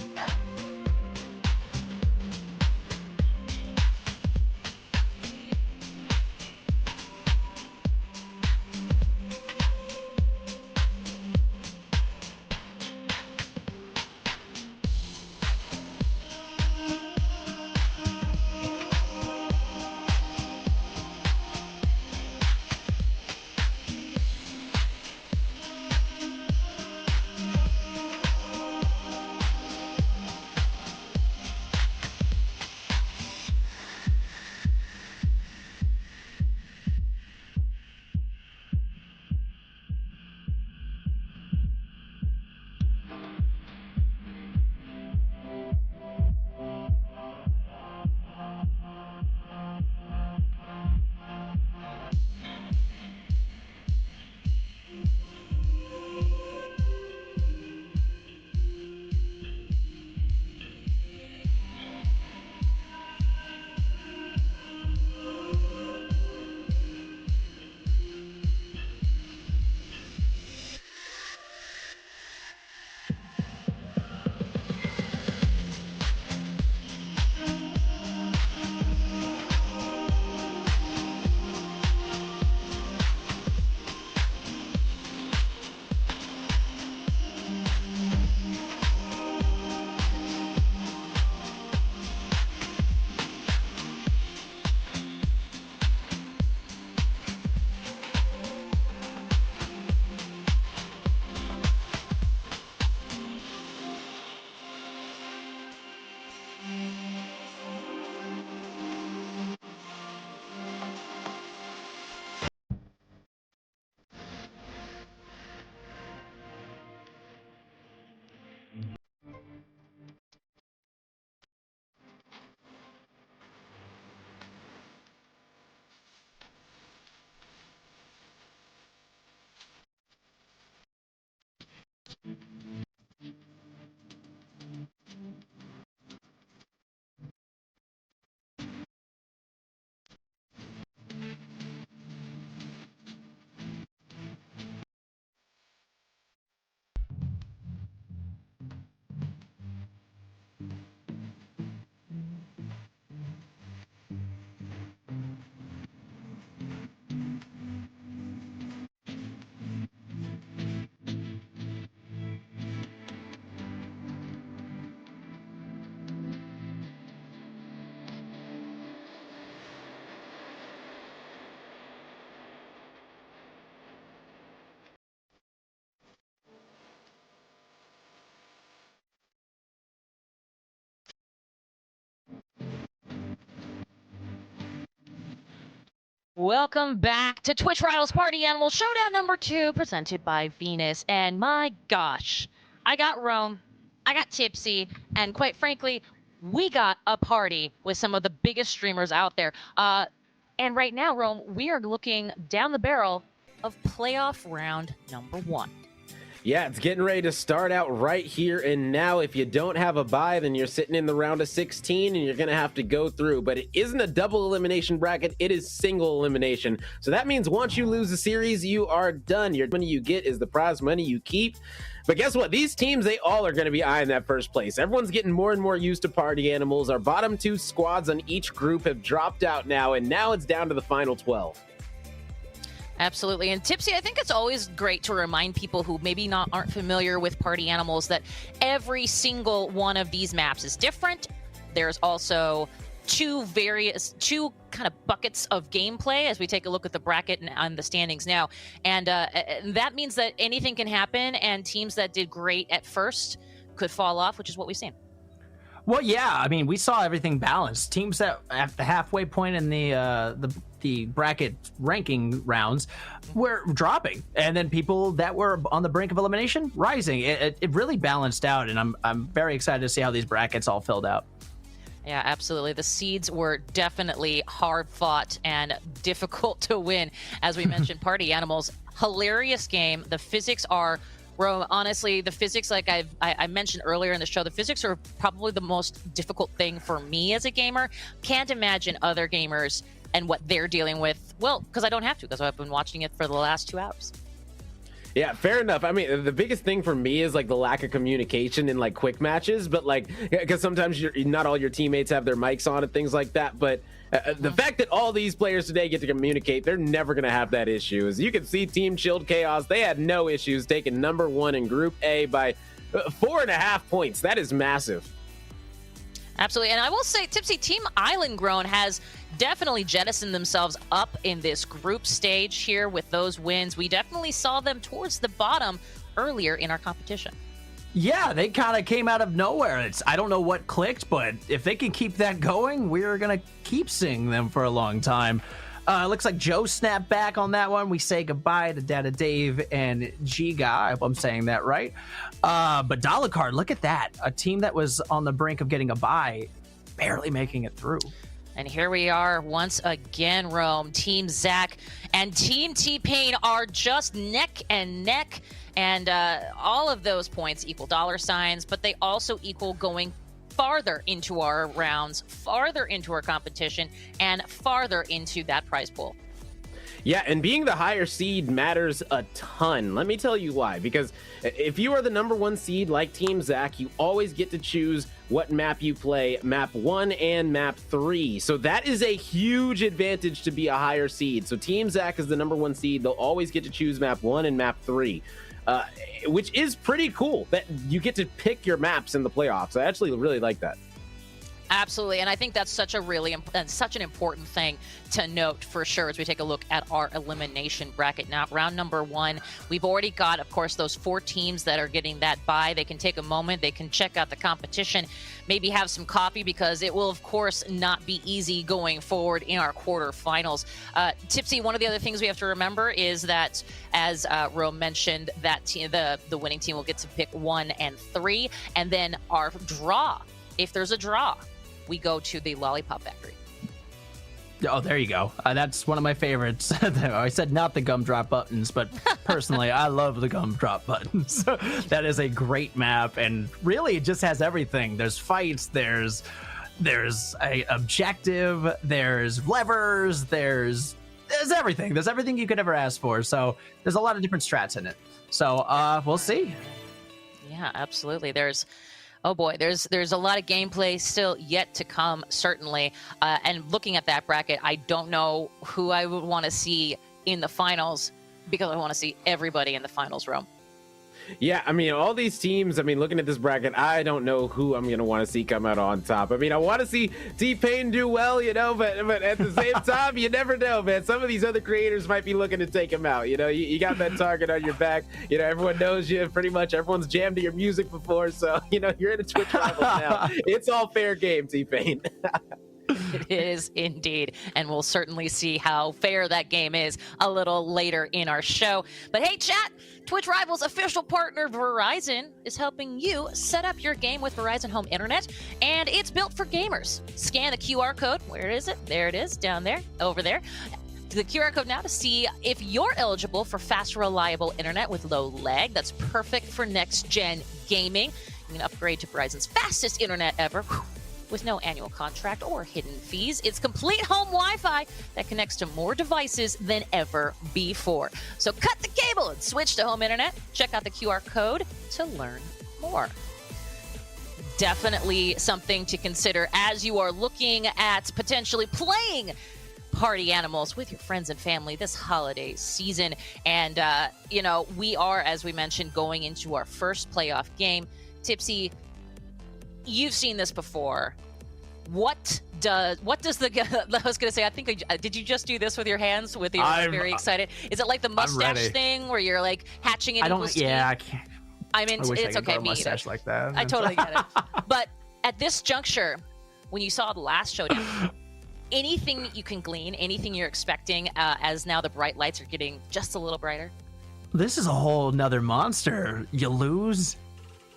Welcome back to Twitch Rivals Party Animal Showdown number 2, presented by Venus. And my gosh, I got Rome, I got Tipsy, and quite frankly, we got a party with some of the biggest streamers out there. And right now, Rome, we are looking down the barrel of playoff round number 1. Yeah, it's getting ready to start out right here and now. If you don't have a bye, then you're sitting in the round of 16 and you're going to have to go through. But it isn't a double elimination bracket. It is single elimination. So that means once you lose a series, you are done. Your money you get is the prize money you keep. But guess what? These teams, they all are going to be eyeing that first place. Everyone's getting more and more used to party animals. Our bottom 2 squads on each group have dropped out now, and now it's down to the final 12. Absolutely. And Tipsy, I think it's always great to remind people who maybe aren't familiar with Party Animals that every single one of these maps is different. There's also two kind of buckets of gameplay as we take a look at the bracket and the standings now. And that means that anything can happen, and teams that did great at first could fall off, which is what we've seen. Well, yeah, I mean, we saw everything balanced. Teams that at the halfway point in the bracket ranking rounds were dropping, and then people that were on the brink of elimination rising. It really balanced out, and I'm very excited to see how these brackets all filled out. Yeah, absolutely. The seeds were definitely hard fought and difficult to win. As we mentioned, Party Animals, hilarious game. The physics are, honestly, the physics, like I mentioned earlier in the show, the physics are probably the most difficult thing for me as a gamer. Can't imagine other gamers and what they're dealing with. Well, because I don't have to, because I've been watching it for the last 2 hours. Yeah, fair enough. I mean, the biggest thing for me is like the lack of communication in like quick matches, but like, because sometimes not all your teammates have their mics on and things like that. But the fact that all these players today get to communicate, they're never going to have that issue. As you can see, Team Chilled Chaos, they had no issues taking #1 in Group A by 4.5 points. That is massive. Absolutely. And I will say, Tipsy, Team Island Grown has definitely jettisoned themselves up in this group stage here with those wins. We definitely saw them towards the bottom earlier in our competition. Yeah, they kind of came out of nowhere. I don't know what clicked, but if they can keep that going, we're going to keep seeing them for a long time. Looks like Joe snapped back on that one. We say goodbye to Dada Dave and Giga. I hope I'm saying that right. But Dollar Card, look at that. A team that was on the brink of getting a bye, barely making it through. And here we are once again, Rome. Team Zach and Team T-Pain are just neck and neck. And all of those points equal $signs, but they also equal going farther into our rounds, farther into our competition, and farther into that prize pool. Yeah, and being the higher seed matters a ton. Let me tell you why. Because if you are the #1 seed like Team Zach, you always get to choose what map you play, map 1 and map 3. So that is a huge advantage to be a higher seed. So Team Zach is the #1 seed. They'll always get to choose map 1 and map 3. Which is pretty cool that you get to pick your maps in the playoffs. I actually really like that. Absolutely, and I think that's such an important thing to note for sure as we take a look at our elimination bracket. Now, round #1, we've already got, of course, those 4 teams that are getting that bye. They can take a moment, they can check out the competition, maybe have some coffee, because it will, of course, not be easy going forward in our quarterfinals. Tipsy, one of the other things we have to remember is that, as Rome mentioned, that the winning team will get to pick 1 and 3, and then our draw. If there's a draw, we go to the Lollipop Factory. Oh, there you go. That's one of my favorites. I said not the gumdrop buttons, but personally, I love the gumdrop buttons. That is a great map, and really it just has everything. There's fights, there's a objective, there's levers, there's everything. There's everything you could ever ask for. So there's a lot of different strats in it. So we'll see. Yeah, absolutely. Oh boy, there's a lot of gameplay still yet to come, certainly. And looking at that bracket, I don't know who I would want to see in the finals, because I want to see everybody in the finals, Rome. Yeah, I mean, all these teams, I mean, looking at this bracket, I don't know who I'm going to want to see come out on top. I mean, I want to see T-Pain do well, you know, but at the same time, you never know, man. Some of these other creators might be looking to take him out. You know, you got that target on your back. You know, everyone knows you. Pretty much everyone's jammed to your music before. So, you know, you're in a Twitch rival now. It's all fair game, T-Pain. It is indeed, and we'll certainly see how fair that game is a little later in our show. But hey, chat, Twitch Rivals official partner Verizon is helping you set up your game with Verizon Home Internet, and it's built for gamers. Scan the QR code. Where is it? There it is, down there, over there. The QR code now to see if you're eligible for fast, reliable internet with low lag. That's perfect for next-gen gaming. You can upgrade to Verizon's fastest internet ever, with no annual contract or hidden fees. It's complete home Wi-Fi that connects to more devices than ever before. So cut the cable and switch to home internet. Check out the QR code to learn more. Definitely something to consider as you are looking at potentially playing Party Animals with your friends and family this holiday season. And, you know, we are, as we mentioned, going into our first playoff game. Tipsy, you've seen this before. What does the I was gonna say, I think did you just do this with your hands with your very excited? Is it like the mustache thing where you're like hatching into I can't. I mean, I wish it's I could okay, grow a me mustache either. like that. I totally get it. But At this juncture, when you saw the last showdown, anything that you can glean, anything you're expecting as now the bright lights are getting just a little brighter? This is a whole nother monster. You lose,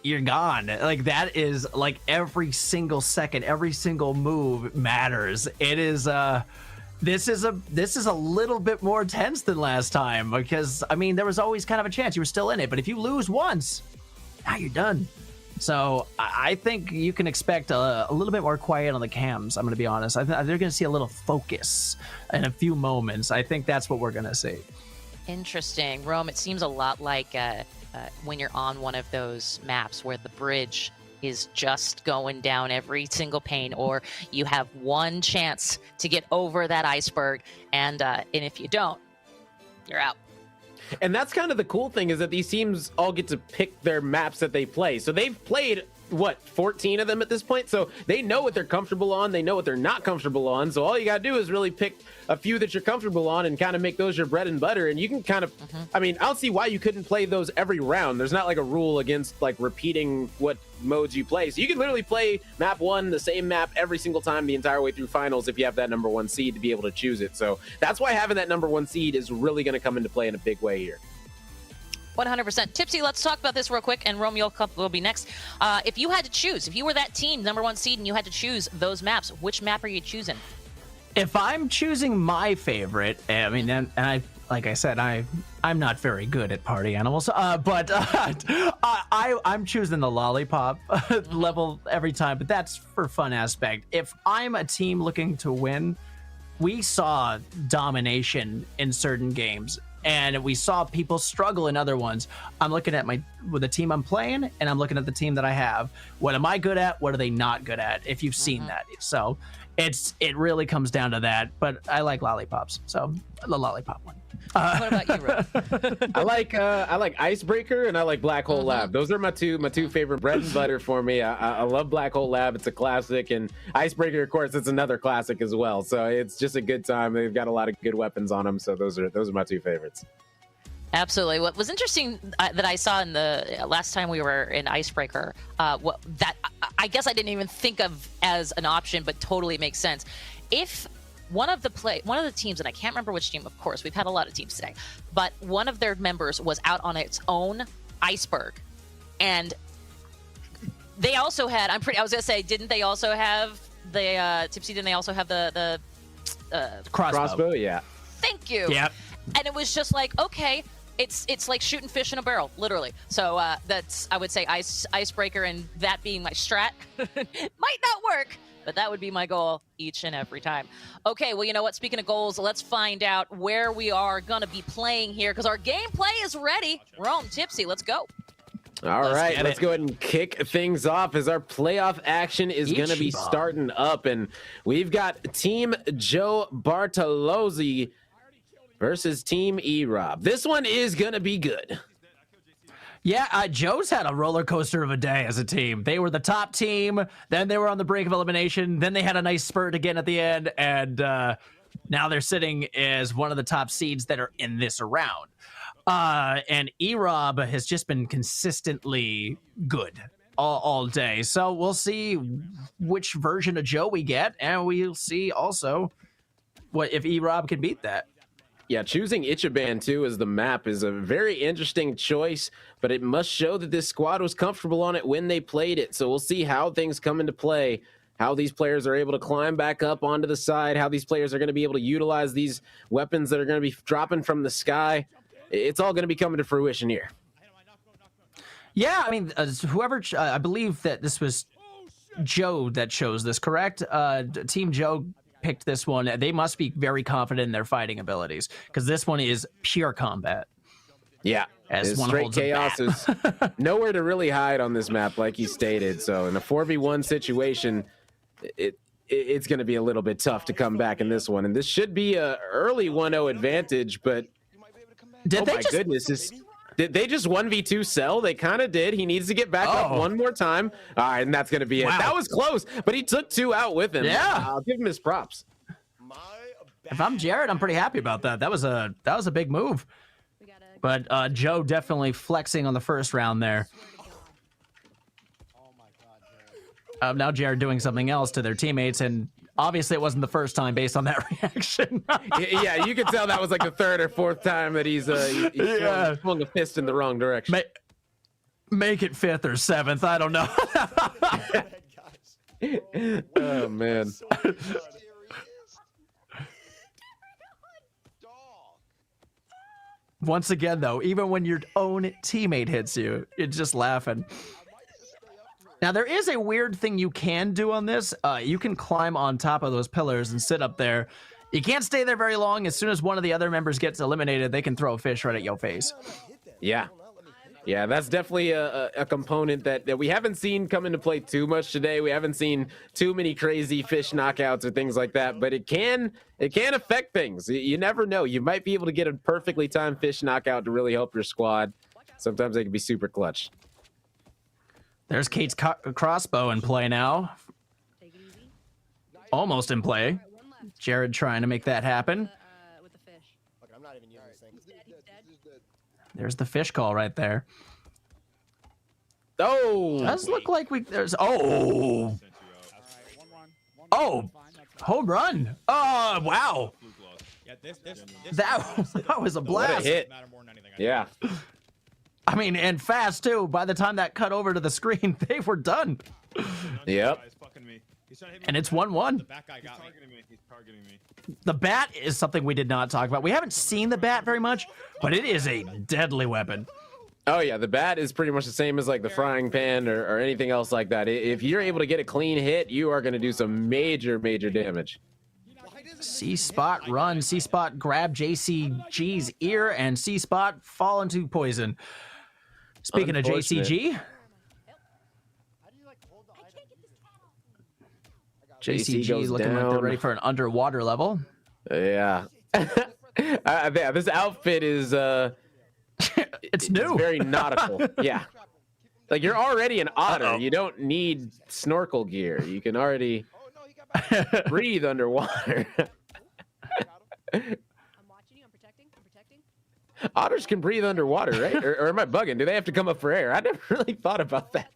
you're gone. Like, that is like every single second, every single move matters. It is this is a little bit more tense than last time, because I mean, there was always kind of a chance you were still in it, but if you lose once, now you're done. So I think you can expect a little bit more quiet on the cams. I'm going to be honest. They're going to see a little focus in a few moments. I think that's what we're going to see. Interesting. Rome, it seems a lot like when you're on one of those maps where the bridge is just going down every single pane, or you have one chance to get over that iceberg, and if you don't, you're out. And that's kind of the cool thing, is that these teams all get to pick their maps that they play. So they've played, 14 of them at this point? So they know what they're comfortable on. They know what they're not comfortable on. So all you got to do is really pick a few that you're comfortable on and kind of make those your bread and butter. And you can kind of, I mean, I don't see why you couldn't play those every round. There's not like a rule against like repeating what modes you play. So you can literally play map 1, the same map every single time the entire way through finals if you have that number 1 seed to be able to choose it. So that's why having that number 1 seed is really going to come into play in a big way here. 100%. Tipsy, let's talk about this real quick, and Romeo will be next. If you had to choose, if you were that team, number 1 seed, and you had to choose those maps, which map are you choosing? If I'm choosing my favorite, I mean, and I, like I said, I'm not very good at party animals, but I'm choosing the lollipop level every time, but that's for fun aspect. If I'm a team looking to win, we saw domination in certain games, and we saw people struggle in other ones. I'm looking at the team I'm playing, and I'm looking at the team that I have. What am I good at? What are they not good at? If you've seen that. So it really comes down to that, but I like lollipops, so the lollipop one. What about you, Ro? I like Icebreaker, and I like Black Hole Lab. Those are my two favorite bread and butter for me. I love Black Hole Lab. It's a classic, and Icebreaker, of course, it's another classic as well. So it's just a good time. They've got a lot of good weapons on them. So those are my 2 favorites. Absolutely. What was interesting that I saw in the last time we were in Icebreaker, that I guess I didn't even think of as an option, but totally makes sense. If one of the teams, and I can't remember which team, of course, we've had a lot of teams today, but one of their members was out on its own iceberg, and they also had, I was gonna say, didn't they also have the Tipsy? Didn't they also have the crossbow? Yeah. Thank you. Yep. And it was just like, okay, it's like shooting fish in a barrel, literally. So that's, I would say, Icebreaker, and that being my strat might not work, but that would be my goal each and every time. Okay, well, you know what? Speaking of goals, let's find out where we are going to be playing here, because our gameplay is ready. Rome, Tipsy, let's go. All right, let's go ahead and kick things off as our playoff action is going to be starting up. And we've got Team Joe Bartolozzi versus Team E-Rob. This one is going to be good. Yeah, Joe's had a roller coaster of a day as a team. They were the top team, then they were on the brink of elimination, then they had a nice spurt again at the end, and now they're sitting as one of the top seeds that are in this round. And E-Rob has just been consistently good all day. So we'll see which version of Joe we get, and we'll see also what if E-Rob can beat that. Yeah, choosing Ichiban, too, as the map is a very interesting choice, but it must show that this squad was comfortable on it when they played it. So we'll see how things come into play, how these players are able to climb back up onto the side, how these players are going to be able to utilize these weapons that are going to be dropping from the sky. It's all going to be coming to fruition here. Yeah, I mean, whoever, I believe that this was Joe that chose this, correct? Team Joe picked this one. They must be very confident in their fighting abilities, because this one is pure combat. Yeah, as one straight holds chaos is nowhere to really hide on this map, like he stated. So in a 4v1 situation, it's going to be a little bit tough to come back in this one. And this should be a early 1-0 advantage, but goodness, did they just 1v2 sell? They kind of did. He needs to get back up one more time. All right, and that's going to be it. That was close, but he took 2 out with him. Yeah. I'll give him his props. If I'm Jared, I'm pretty happy about that. That was a big move. But Joe definitely flexing on the first round there. Now Jared doing something else to their teammates, and obviously it wasn't the first time based on that reaction. Yeah, you could tell that was like the third or fourth time that he's swung a fist in the wrong direction. Make it 5th or 7th. I don't know. Oh man. Once again, though, even when your own teammate hits you, you're just laughing. Now, there is a weird thing you can do on this. You can climb on top of those pillars and sit up there. You can't stay there very long. As soon as one of the other members gets eliminated, they can throw a fish right at your face. Yeah. Yeah, that's definitely a component that we haven't seen come into play too much today. We haven't seen too many crazy fish knockouts or things like that, but it can affect things. You never know. You might be able to get a perfectly timed fish knockout to really help your squad. Sometimes they can be super clutch. There's Kate's crossbow in play now. Almost in play. Jared trying to make that happen. There's the fish call right there. Oh, does look like there's home run. Oh wow, that was a blast. What a hit. Yeah. I mean, and fast too. By the time that cut over to the screen, they were done. Yep. And it's 1-1. The bat is something we did not talk about. We haven't seen the bat very much, but it is a deadly weapon. Oh yeah, the bat is pretty much the same as like the frying pan or anything else like that. If you're able to get a clean hit, you are going to do some major damage. C-Spot run. C-Spot grab JCG's ear, and C-Spot fall into poison. Speaking of JCG, JCG looking like they're ready for an underwater level. Yeah. This outfit is it's new. It's very nautical. Yeah. Like you're already an otter. You don't need snorkel gear. You can already breathe underwater. Otters can breathe underwater, right? Or am I bugging? Do they have to come up for air? I never really thought about that.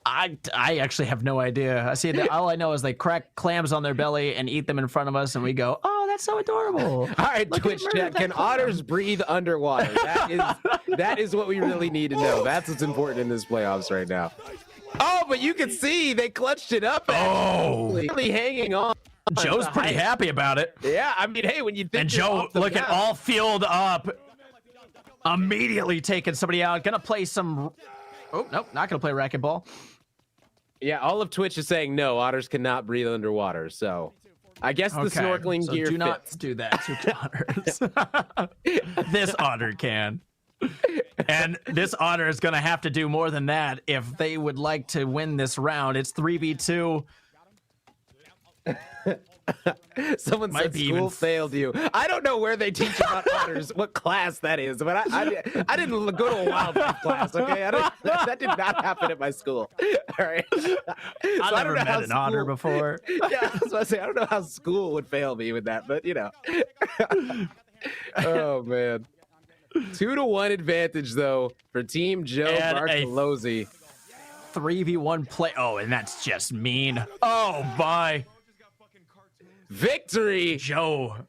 I actually have no idea. I see that all I know is they crack clams on their belly and eat them in front of us, and we go, "Oh, that's so adorable." All right, Twitch chat, can otters breathe underwater? That is what we really need to know. That's what's important in this playoffs right now. Oh, but you can see they clutched it up. Really hanging on. Joe's pretty happy about it. Yeah, I mean, hey, when you think and Joe looking all fueled up, immediately taking somebody out. Gonna play some. Oh nope, not gonna play racquetball. Yeah, all of Twitch is saying no, otters cannot breathe underwater. So, I guess the snorkeling gear do not fits. do that to otters. This otter can. And this otter is gonna have to do more than that if they would like to win this round. It's 3v2. Someone said school failed you. I don't know where they teach about otters, what class that is, but I didn't go to a wildlife class, okay? That did not happen at my school. All right. I've never met an otter before. Yeah, I was about to say, I don't know how school would fail me with that, but you know. Oh, man. 2-1 advantage, though, for Team Joe Bartolozzi. 3v1 play. Oh, and that's just mean. Oh, bye. Victory. Joe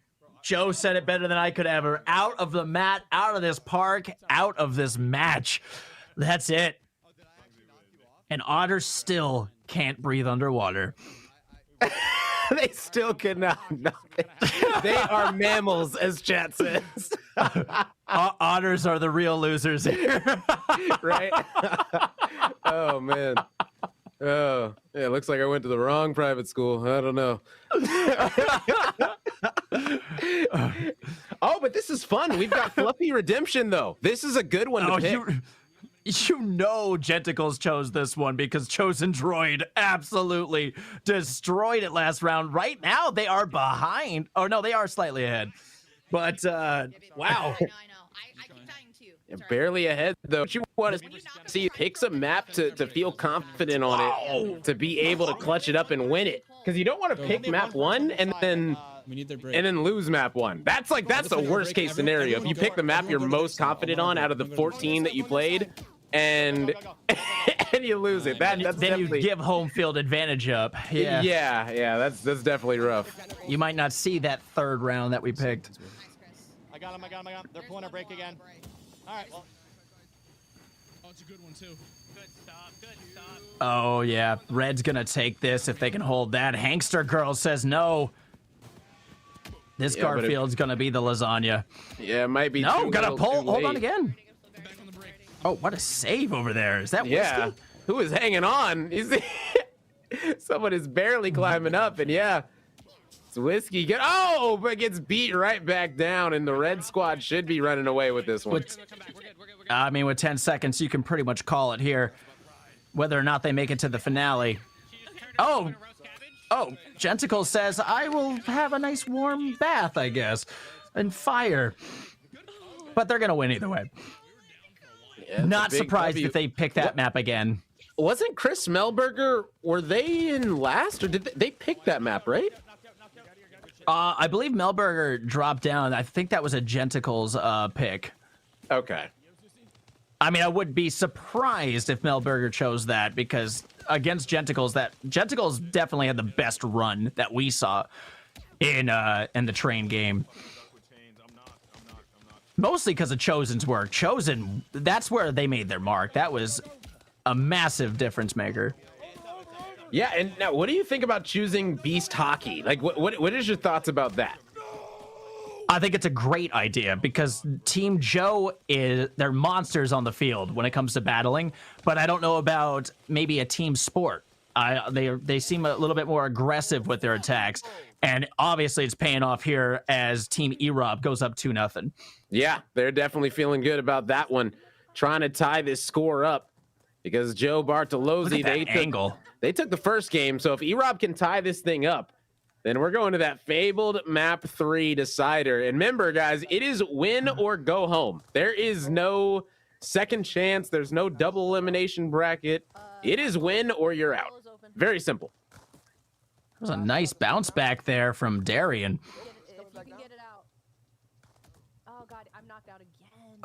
said it better than I could ever. Out of the mat, out of this park, out of this match. That's it. And otters still can't breathe underwater. They still cannot. They are mammals, as chat says. Otters are the real losers here. Right? Oh, man. Oh, yeah, it looks like I went to the wrong private school. I don't know. Oh, but this is fun. We've got Fluffy Redemption, though. This is a good one to pick. You know Genticles chose this one because Chosen Droid absolutely destroyed it last round. Right now, they are behind. Oh, no, they are slightly ahead. But, wow. Barely ahead, though. You want to see picks a map to feel confident on it, to be able to clutch it up and win it. Because you don't want to pick map 1 and then lose map 1. That's the worst case scenario. If you pick the map you're most confident on out of the 14 that you played, and and you lose it. That's then you definitely, give home field advantage up. Yeah. yeah. That's definitely rough. You might not see that third round that we picked. I got him. They're pulling a break again. All right. Well. Oh, it's a good one too. Good stop. Good stop. Oh yeah, Red's gonna take this if they can hold that. Hankster Girl says no. This Yeah, but Garfield's gonna be the lasagna. Yeah, it might be. No, too gotta little, pull. too Hold on late. again. Oh, what a save over there. Is that Yeah, Whiskey? who is hanging on? Someone is barely climbing up, and yeah, it's Whiskey. But gets beat right back down, and the red squad should be running away with this one. I mean, with 10 seconds, you can pretty much call it here, whether or not they make it to the finale. Oh, Genticle says, I will have a nice warm bath, I guess, and fire. But they're going to win either way. Yeah, it's a Not big surprised W. if they pick that map again. Wasn't Chris Melberger, were they in last, or did they pick that map, right? I believe Melberger dropped down. I think that was a Genticles pick. Okay. I mean, I would be surprised if Melberger chose that, because against Genticles, Genticles definitely had the best run that we saw in the train game. Mostly because of Chosen's work. Chosen, that's where they made their mark. That was a massive difference maker. Yeah, and now what do you think about choosing Beast Hockey? Like, what is your thoughts about that? I think it's a great idea because Team Joe they're monsters on the field when it comes to battling, but I don't know about maybe a team sport. They seem a little bit more aggressive with their attacks, and obviously it's paying off here as Team Erob goes up 2-0. Yeah, they're definitely feeling good about that one, trying to tie this score up because Joe Bartolozzi, they took the first game, so if Erob can tie this thing up, then we're going to that fabled map 3 decider. And remember, guys, it is win or go home. There is no second chance. There's no double elimination bracket. It is win or you're out. Very simple. That was a nice bounce back there from Darian.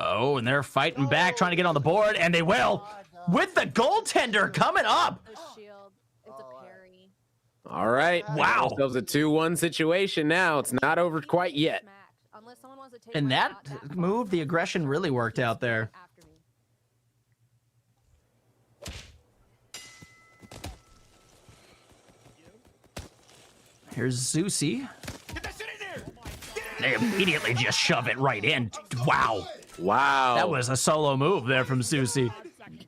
Oh, and they're fighting back, trying to get on the board, and they will. With the goaltender coming up. All right. Wow. Ourselves a 2-1 situation now. It's not over quite yet. And that move, the aggression really worked out there. Here's Zeusy. They immediately just shove it right in. Wow. Wow. That was a solo move there from Zeusy.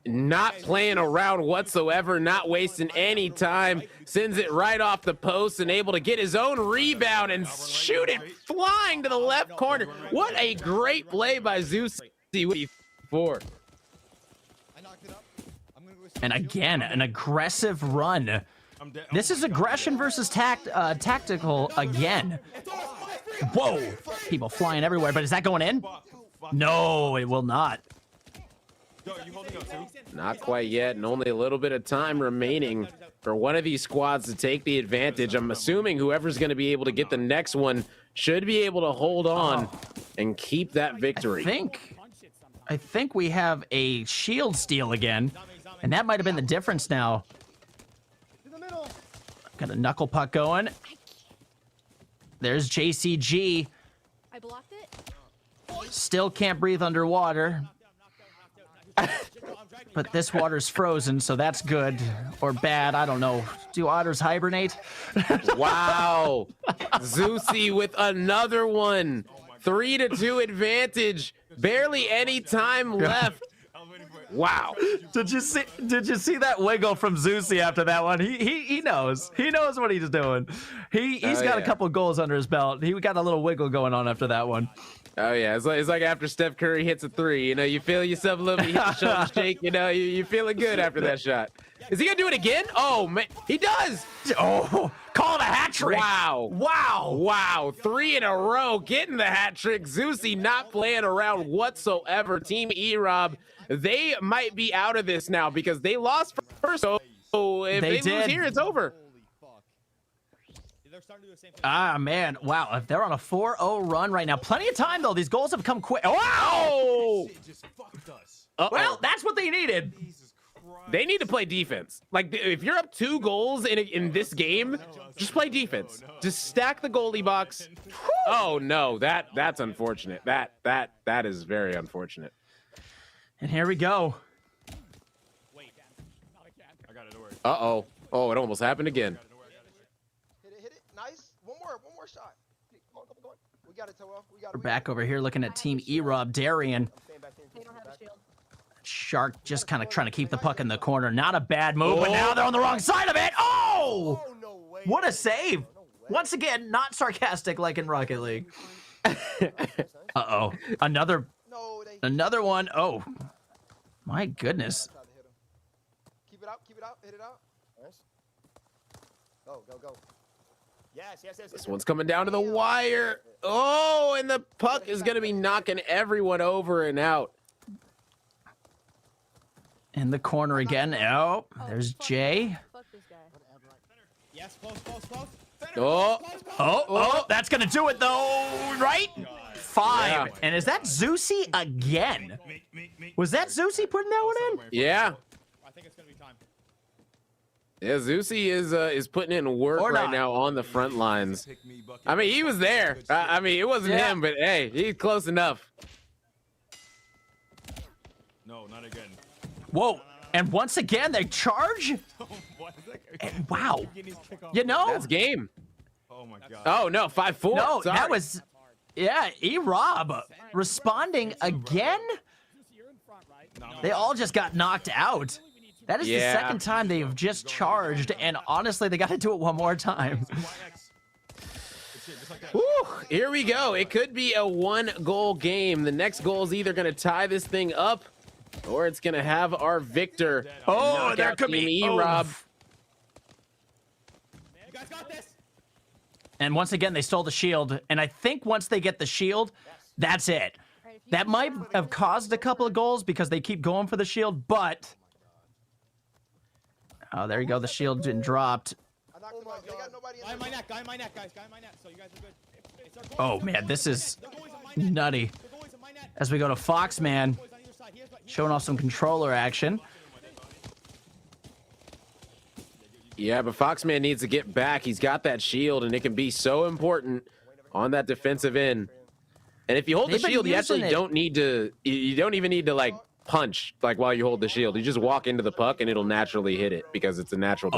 Not playing around whatsoever, not wasting any time. Sends it right off the post and able to get his own rebound and shoot it flying to the left corner. What a great play by Zeusy. And again, an aggressive run. This is aggression versus tactical again. Whoa. People flying everywhere, but is that going in? No, it will not. Not quite yet, and only a little bit of time remaining for one of these squads to take the advantage. I'm assuming whoever's going to be able to get the next one should be able to hold on and keep that victory. I think we have a shield steal again, and that might have been the difference now. Got a knuckle puck going. There's JCG. I blocked it. Still can't breathe underwater. But this water's frozen, so that's good or bad. I don't know. Do otters hibernate? Wow. Zeusy with another one. 3-2 advantage. Barely any time left. Wow. Did you see that wiggle from Zeusy after that one? He knows. He knows what he's doing. He's got a couple goals under his belt. He got a little wiggle going on after that one. Oh yeah, it's like after Steph Curry hits a 3, you know, you feel yourself a little bit, you hit the shoulder shake, you know, you're feeling good after that shot. Is he gonna do it again? Oh man, he does. Oh, call it a hat trick. Wow. 3 in a row, getting the hat trick. Zeusy not playing around whatsoever. Team Erob, they might be out of this now because they lost first. So if they lose here, it's over. Ah, man. Wow. If they're on a 4-0 run right now. Plenty of time, though. These goals have come quick. Wow! Well, that's what they needed. They need to play defense. Like, if you're up 2 goals in this game, just play defense. Just stack the goalie box. Oh no, that's unfortunate. That is very unfortunate. And here we go. Uh-oh. Oh, it almost happened again. Hit it. Nice. One more shot. Come on. We got it, Toa. We're back over here looking at Team E-Rob. Darian. They don't have a shield. Shark just kind of trying to keep the puck in the corner. Not a bad move, but now they're on the wrong side of it. Oh! What a save. Once again, not sarcastic like in Rocket League. Uh-oh. Another one. Oh. My goodness. Keep it out. Hit it out. Nice. Go. Yes. This one's coming down to the wire. Oh, and the puck is going to be knocking everyone over and out. In the corner again. Oh, there's Jay. Yes, close. Oh, that's going to do it, though, right? 5. Yeah. And is that Zeusy again? Was that Zeusy putting that one in? yeah. I think it's gonna be time. Yeah, Zeusy is putting in work Or right not. now on the front lines. I mean, he was there. I mean, it wasn't him, but hey, he's close enough. No, not again. Whoa. And once again, they charge? And wow. You know? That's game. Oh my god. Oh, no, 5-4. No, Sorry. that was... Yeah, E-Rob responding again? They all just got knocked out. That is the second time they've just charged, and honestly, they got to do it one more time. Whew, here we go. It could be a 1-goal game. The next goal is either going to tie this thing up, or it's going to have our victor. Oh, knock there out could Team be E-Rob. You guys got this. And once again, they stole the shield, and I think once they get the shield, that's it. That might have caused a couple of goals because they keep going for the shield, but... Oh, there you go. The shield didn't dropped. Guy in my neck, guys. Guy in my neck. So you guys are good. It's our Oh, man, this is nutty. As we go to Foxman, showing off some controller action. Yeah, but Foxman needs to get back. He's got that shield, and it can be so important on that defensive end. And if you hold the They've been shield, you actually using it. don't need to. You don't even need to like punch like while you hold the shield. You just walk into the puck, and it'll naturally hit it because it's a natural.